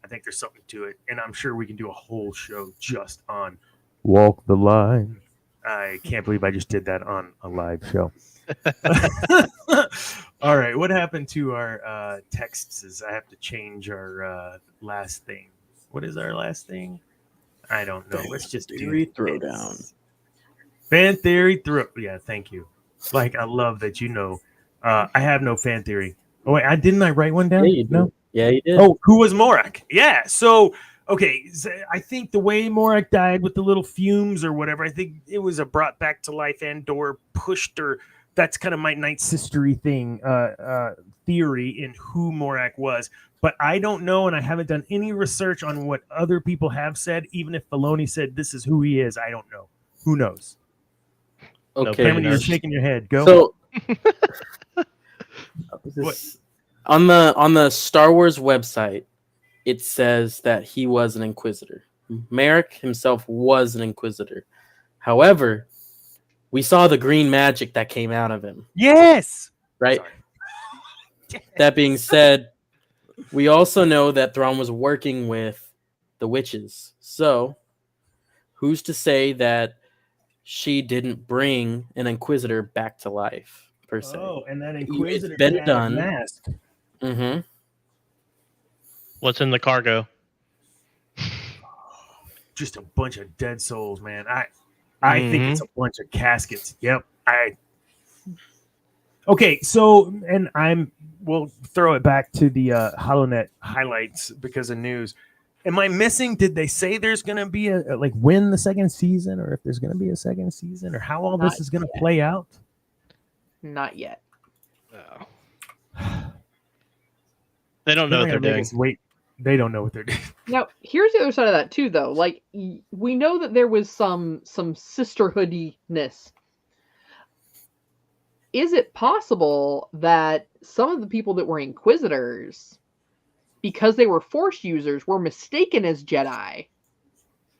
think there's something to it, and I'm sure we can do a whole show just on Walk the Line. I can't believe I just did that on a live show. All right, what happened to our texts? I have to change our last thing. What is our last thing? I don't know. Let's just do throwdown. Fan theory throw. Yeah, thank you. Like I love that you know. I have no fan theory. Oh wait, didn't I write one down? Yeah, you did. No. Yeah, you did. Oh, who was Morak? Yeah. So okay, so I think the way Morak died with the little fumes or whatever, I think it was a brought back to life and/or pushed her. That's kind of my Night Sistery thing, theory in who Morak was. But I don't know, and I haven't done any research on what other people have said. Even if Filoni said this is who he is, I don't know. Who knows? Okay, Cameron, you're shaking your head. Go. So on the Star Wars website, it says that he was an Inquisitor. Merrick himself was an Inquisitor. However, we saw the green magic that came out of him. Yes. Right. That being said, we also know that Thrawn was working with the witches. So, who's to say that she didn't bring an Inquisitor back to life, per se? Oh, and that It's Inquisitor been had done. a mask. Mm-hmm. What's in the cargo? Just a bunch of dead souls, man. I think it's a bunch of caskets. Yep. Okay, so we'll throw it back to the HoloNet highlights because of news. Am I missing? Did they say there's going to be when the second season, or if there's going to be a second season, or how all this is going to play out? Not yet. They don't know what they're doing. Wait, they don't know what they're doing. Now, here's the other side of that too, though. Like, we know that there was some sisterhoodiness. Is it possible that some of the people that were Inquisitors, because they were Force users, were mistaken as Jedi,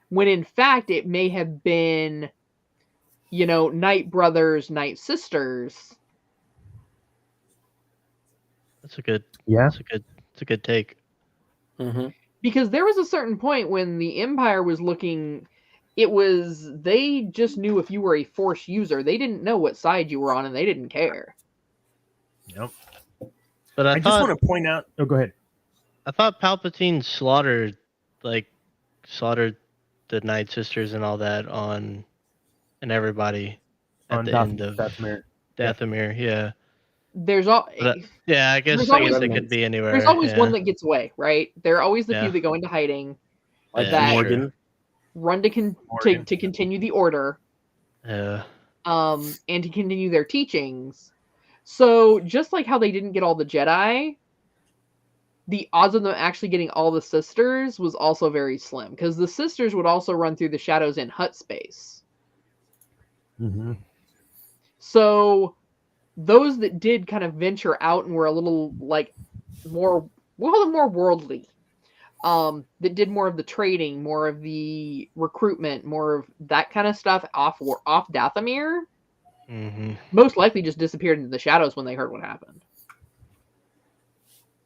when in fact it may have been, Night Brothers, Night Sisters? That's a good. Yeah, It's a good take. Mm-hmm. Because there was a certain point when the Empire was looking, they just knew if you were a Force user. They didn't know what side you were on, and they didn't care. Yep. But I just want to point out. Oh, go ahead. I thought Palpatine slaughtered the Night Sisters and all that and everybody at the end of Dathomir. Yeah. There's all. Yeah, I guess it could be anywhere. There's always one that gets away, right? There are always the few that go into hiding, that Morgan. run to continue the order, and to continue their teachings. So just like how they didn't get all the Jedi, the odds of them actually getting all the sisters was also very slim, because the sisters would also run through the shadows in hut space. Mm-hmm. So those that did kind of venture out and were a little more worldly, that did more of the trading, more of the recruitment, more of that kind of stuff off Dathomir, most likely just disappeared into the shadows when they heard what happened.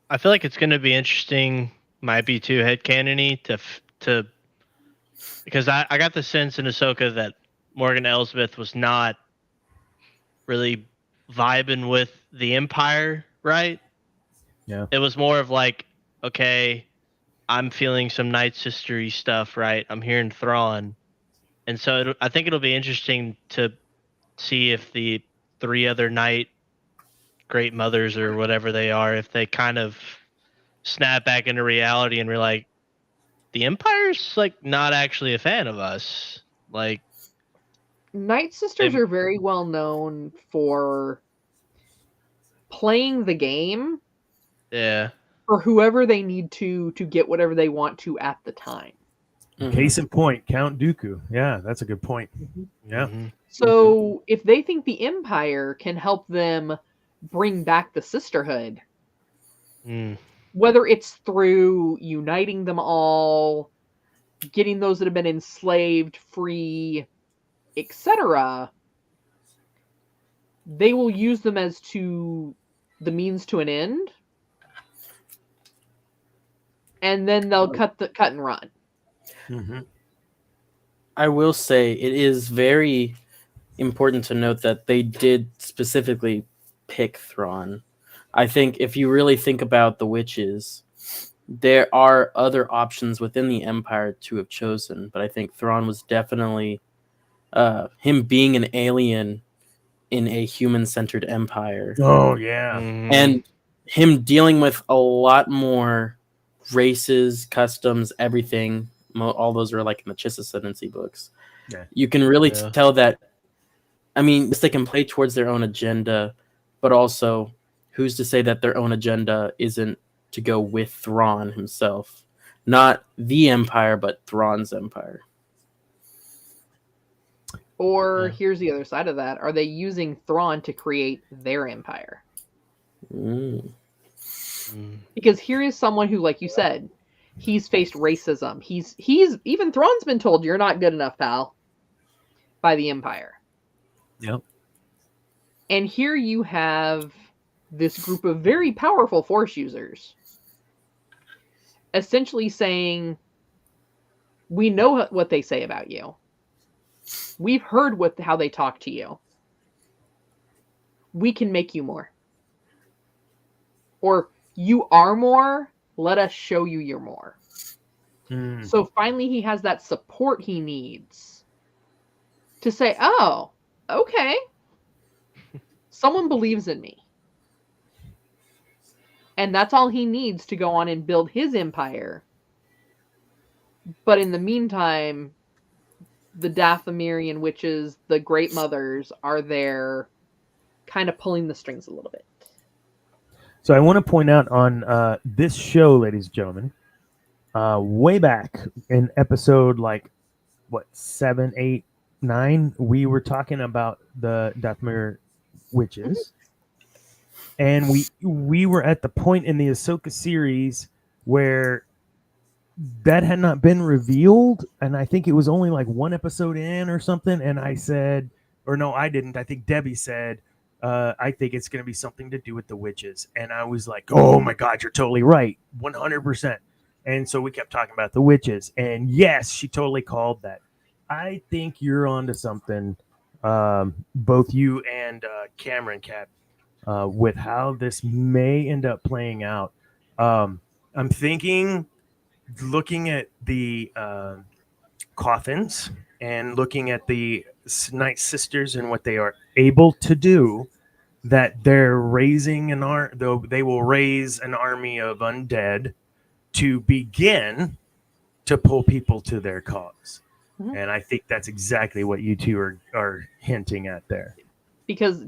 I feel like it's going to be interesting. Might be too headcanon-y to because I got the sense in Ahsoka that Morgan Elsbeth was not really vibing with the Empire, right? Yeah. It was more of like, okay, I'm feeling some Night Sister-y stuff, right? I'm hearing Thrawn. And so I think it'll be interesting to see if the three other Night Great Mothers or whatever they are, if they kind of snap back into reality and we're like, the Empire's not actually a fan of us. Night Sisters are very well known for playing the game. Yeah. For whoever they need to get whatever they want to at the time. Case in point, Count Dooku. Yeah, that's a good point. Yeah. So if they think the Empire can help them bring back the sisterhood, whether it's through uniting them all, getting those that have been enslaved free, etc., they will use them as to the means to an end, and then they'll cut and run. I will say it is very important to note that they did specifically pick Thrawn. I think if you really think about the witches, there are other options within the Empire to have chosen, but I think Thrawn was definitely him being an alien in a human-centered empire. Oh, yeah. And him dealing with a lot more races, customs, everything. All those are in the Chiss Ascendancy books. Yeah. You can really tell that, yes, they can play towards their own agenda, but also, who's to say that their own agenda isn't to go with Thrawn himself? Not the Empire, but Thrawn's empire. Or here's the other side of that. Are they using Thrawn to create their empire? Because here is someone who, like you said, he's faced racism. He's even Thrawn's been told, you're not good enough, pal, by the Empire. Yep. And here you have this group of very powerful Force users, essentially saying, we know what they say about you. We've heard how they talk to you. We can make you more. Or, you are more, let us show you you're more. So finally he has that support he needs to say, oh, okay. Someone believes in me. And that's all he needs to go on and build his empire. But in the meantime, the Dathomirian witches, the Great Mothers, are there kind of pulling the strings a little bit. So I want to point out on this show, ladies and gentlemen, way back in episode 7, 8, 9, we were talking about the Dathomir witches. And we were at the point in the Ahsoka series where that had not been revealed, and I think it was only like one episode in or something, and I said, or no, I didn't. I think Debbie said, I think it's going to be something to do with the witches. And I was like, oh my God, you're totally right. 100%. And so we kept talking about the witches. And yes, she totally called that. I think you're onto something, both you and Cameron Cat, with how this may end up playing out. I'm thinking, looking at the coffins and looking at the Night Sisters and what they are able to do, that they're raising they will raise an army of undead to begin to pull people to their cause. Mm-hmm. And I think that's exactly what you two are hinting at there. Because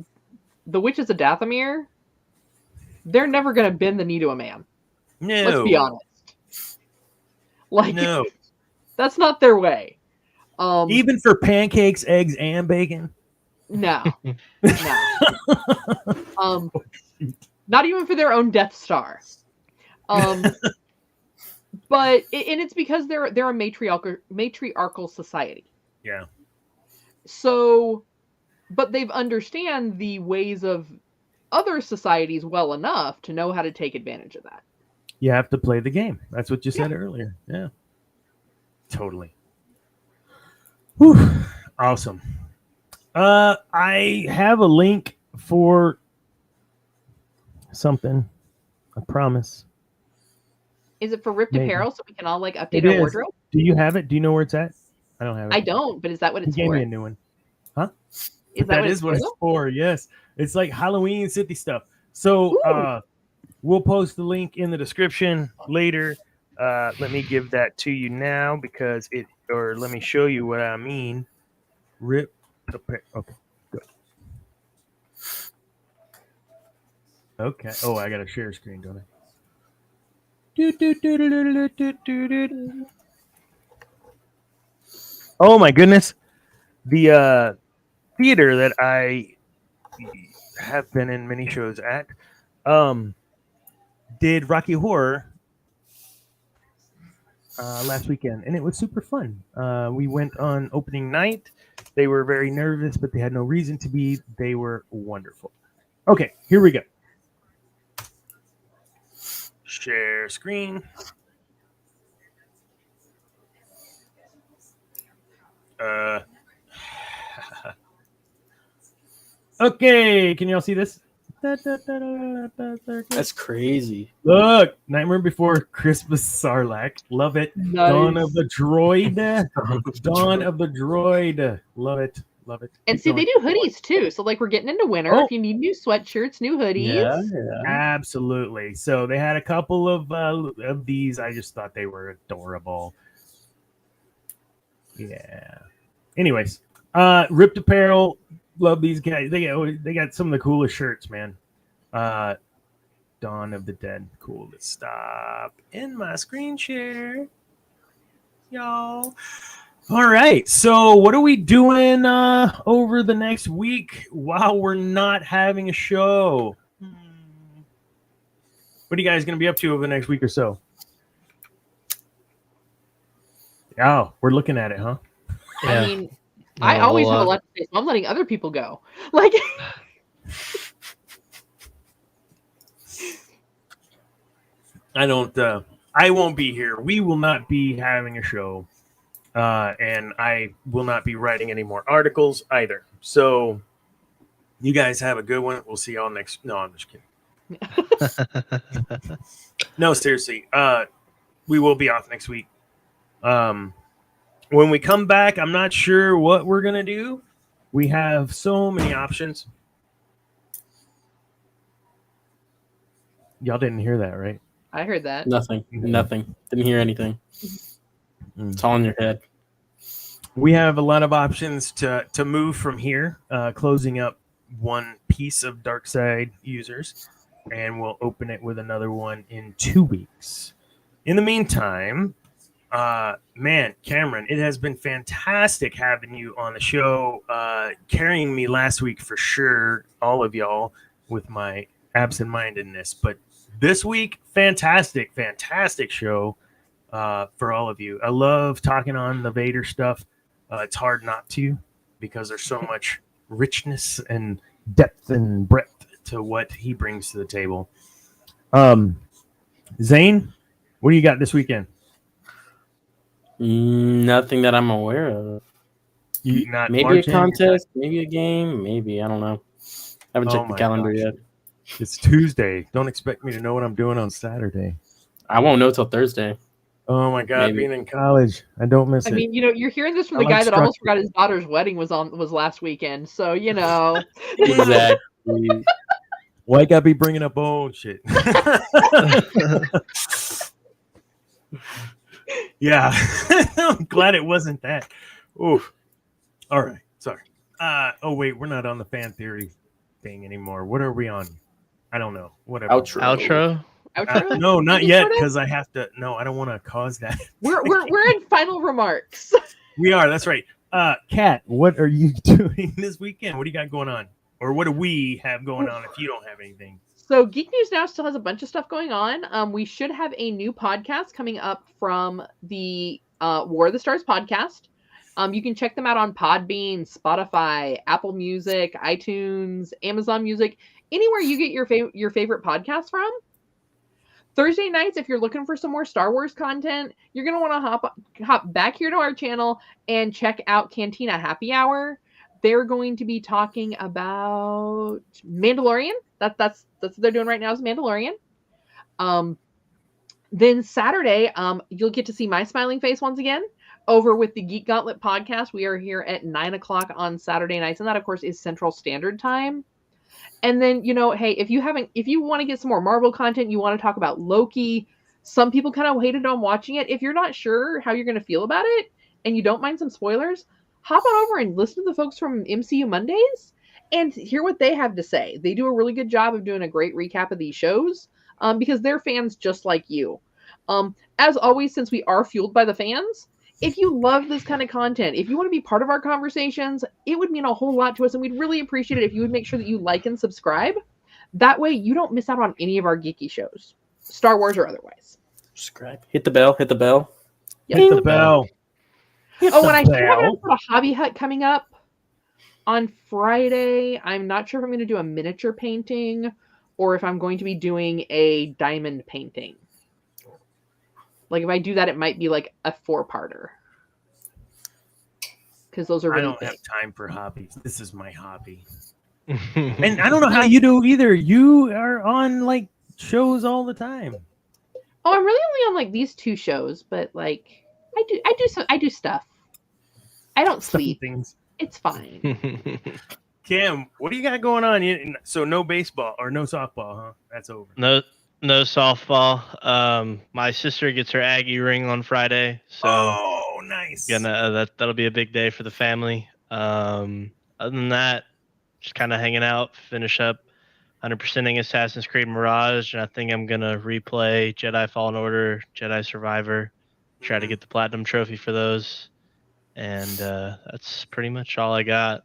the witches of Dathomir, they're never going to bend the knee to a man. No. Let's be honest. No. That's not their way. Even for pancakes, eggs, and bacon? No. Not even for their own Death Star. But it's because they're a matriarchal society. Yeah. So, but they've understand the ways of other societies well enough to know how to take advantage of that. You have to play the game. That's what you said earlier. Yeah. Totally. Whew. Awesome. I have a link for something. I promise. Is it for Ripped Apparel so we can all update our wardrobe? Do you have it? Do you know where it's at? I don't have it. I don't, but is that what it's for? He gave me a new one. Huh? That is what it's for, yes. It's like Halloween Sithy stuff. So we'll post the link in the description later. Let me give that to you now let me show you what I mean. Rip Apparel. Okay, good. Okay. Oh, I got to share screen, don't I? Oh my goodness. The theater that I have been in many shows at did Rocky Horror last weekend, and it was super fun. We went on opening night. They were very nervous, but they had no reason to be. They were wonderful. Okay, here we go. Share screen. Okay, can y'all see this? That's crazy. Look, Nightmare Before Christmas Sarlacc. Love it. Nice. Dawn of the Droid. Dawn of the Droid. Love it. Love it. And see, they do hoodies too. So we're getting into winter. If you need new sweatshirts, new hoodies. Yeah. Absolutely. So they had a couple of these. I just thought they were adorable. Yeah. Anyways, Ripped Apparel. Love these guys. They got some of the coolest shirts, man. Dawn of the Dead. Cool. Let's stop in my screen share, y'all. All right. So what are we doing over the next week while we're not having a show? What are you guys going to be up to over the next week or so? Oh, we're looking at it, huh? Yeah. I mean, I always have a lot to say, so I'm letting other people go. I won't be here. We will not be having a show. And I will not be writing any more articles either. So you guys have a good one. We'll see y'all next. No, I'm just kidding. No, seriously. We will be off next week. When we come back, I'm not sure what we're going to do. We have so many options. Y'all didn't hear that, right? I heard that. Nothing. Didn't hear anything. It's all in your head. We have a lot of options to move from here, closing up one piece of dark side users, and we'll open it with another one in 2 weeks. In the meantime, man, Cameron, it has been fantastic having you on the show, carrying me last week for sure, all of y'all, with my absent-mindedness. But this week, fantastic show for all of you. I love talking on the Vader stuff. It's hard not to, because there's so much richness and depth and breadth to what he brings to the table. Zane, what do you got this weekend? Nothing that I'm aware of. You not maybe marching? a contest, maybe a game, maybe. I don't know. I haven't checked the calendar yet. It's Tuesday. Don't expect me to know what I'm doing on Saturday. I won't know till Thursday. Oh my God, being in college, I don't miss it. I mean, you're hearing this from the guy that almost forgot his daughter's wedding was last weekend. So Exactly. Why gotta be bringing up old shit? Yeah, I'm glad it wasn't that. Oof. All right, sorry. Oh wait, we're not on the fan theory thing anymore. What are we on? I don't know. Whatever. Outro. No, not yet, because I have to. No, I don't want to cause that. We're in final remarks. We are. That's right. Kat, what are you doing this weekend? What do you got going on, or what do we have going on if you don't have anything? So Geek News Now still has a bunch of stuff going on. We should have a new podcast coming up from the War of the Stars podcast. You can check them out on Podbean, Spotify, Apple Music, iTunes, Amazon Music, anywhere you get your favorite podcast from. Thursday nights, if you're looking for some more Star Wars content, you're going to want to hop back here to our channel and check out Cantina Happy Hour. They're going to be talking about Mandalorian. That's what they're doing right now is Mandalorian. Then Saturday, you'll get to see my smiling face once again over with the Geek Gauntlet podcast. We are here at 9:00 on Saturday nights, and that of course is Central Standard Time. And then, hey, if you want to get some more Marvel content, you want to talk about Loki, some people kind of waited on watching it. If you're not sure how you're going to feel about it and you don't mind some spoilers, hop on over and listen to the folks from MCU Mondays and hear what they have to say. They do a really good job of doing a great recap of these shows because they're fans just like you. As always, since we are fueled by the fans, if you love this kind of content, if you want to be part of our conversations, it would mean a whole lot to us, and we'd really appreciate it if you would make sure that you like and subscribe. That way, you don't miss out on any of our geeky shows, Star Wars or otherwise. Subscribe. Hit the bell. Hit the bell. And I should have a Hobby Hut coming up on Friday. I'm not sure if I'm going to do a miniature painting or if I'm going to be doing a diamond painting. Like, if I do that, it might be like a 4-parter. Because those are really I don't have time for hobbies. This is my hobby. And I don't know how you do either. You are on, like, shows all the time. Oh, I'm really only on, like, these 2 shows. But, like, I do stuff. I don't sleep. Things. It's fine. Cam, what do you got going on? So no baseball or no softball, huh? That's over. No softball. My sister gets her Aggie ring on Friday, so nice. That'll be a big day for the family. Other than that, just kind of hanging out, finish up 100%ing Assassin's Creed Mirage, and I think I'm gonna replay Jedi Fallen Order, Jedi Survivor, try to get the platinum trophy for those, and that's pretty much all I got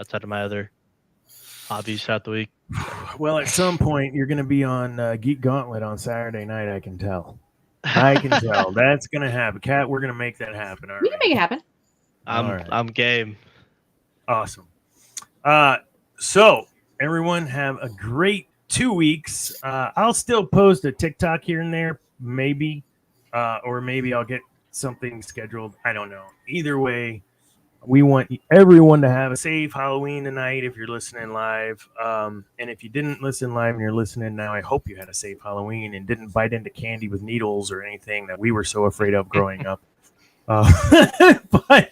outside of my other hobbies throughout the week. Well, at some point, you're going to be on Geek Gauntlet on Saturday night, I can tell. That's going to happen. Kat, we're going to make that happen. We can make it happen. I'm game. Awesome. So, everyone have a great 2 weeks. I'll still post a TikTok here and there, maybe, or maybe I'll get something scheduled. I don't know. Either way, we want everyone to have a safe Halloween tonight if you're listening live. And if you didn't listen live and you're listening now, I hope you had a safe Halloween and didn't bite into candy with needles or anything that we were so afraid of growing up. But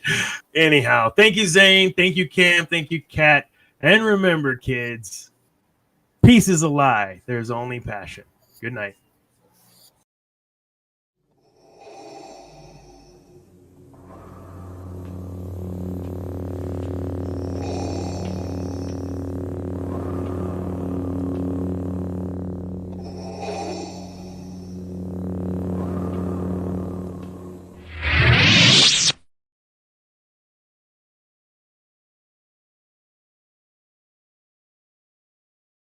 anyhow, thank you, Zane. Thank you, Cam. Thank you, Kat. And remember, kids, peace is a lie. There's only passion. Good night.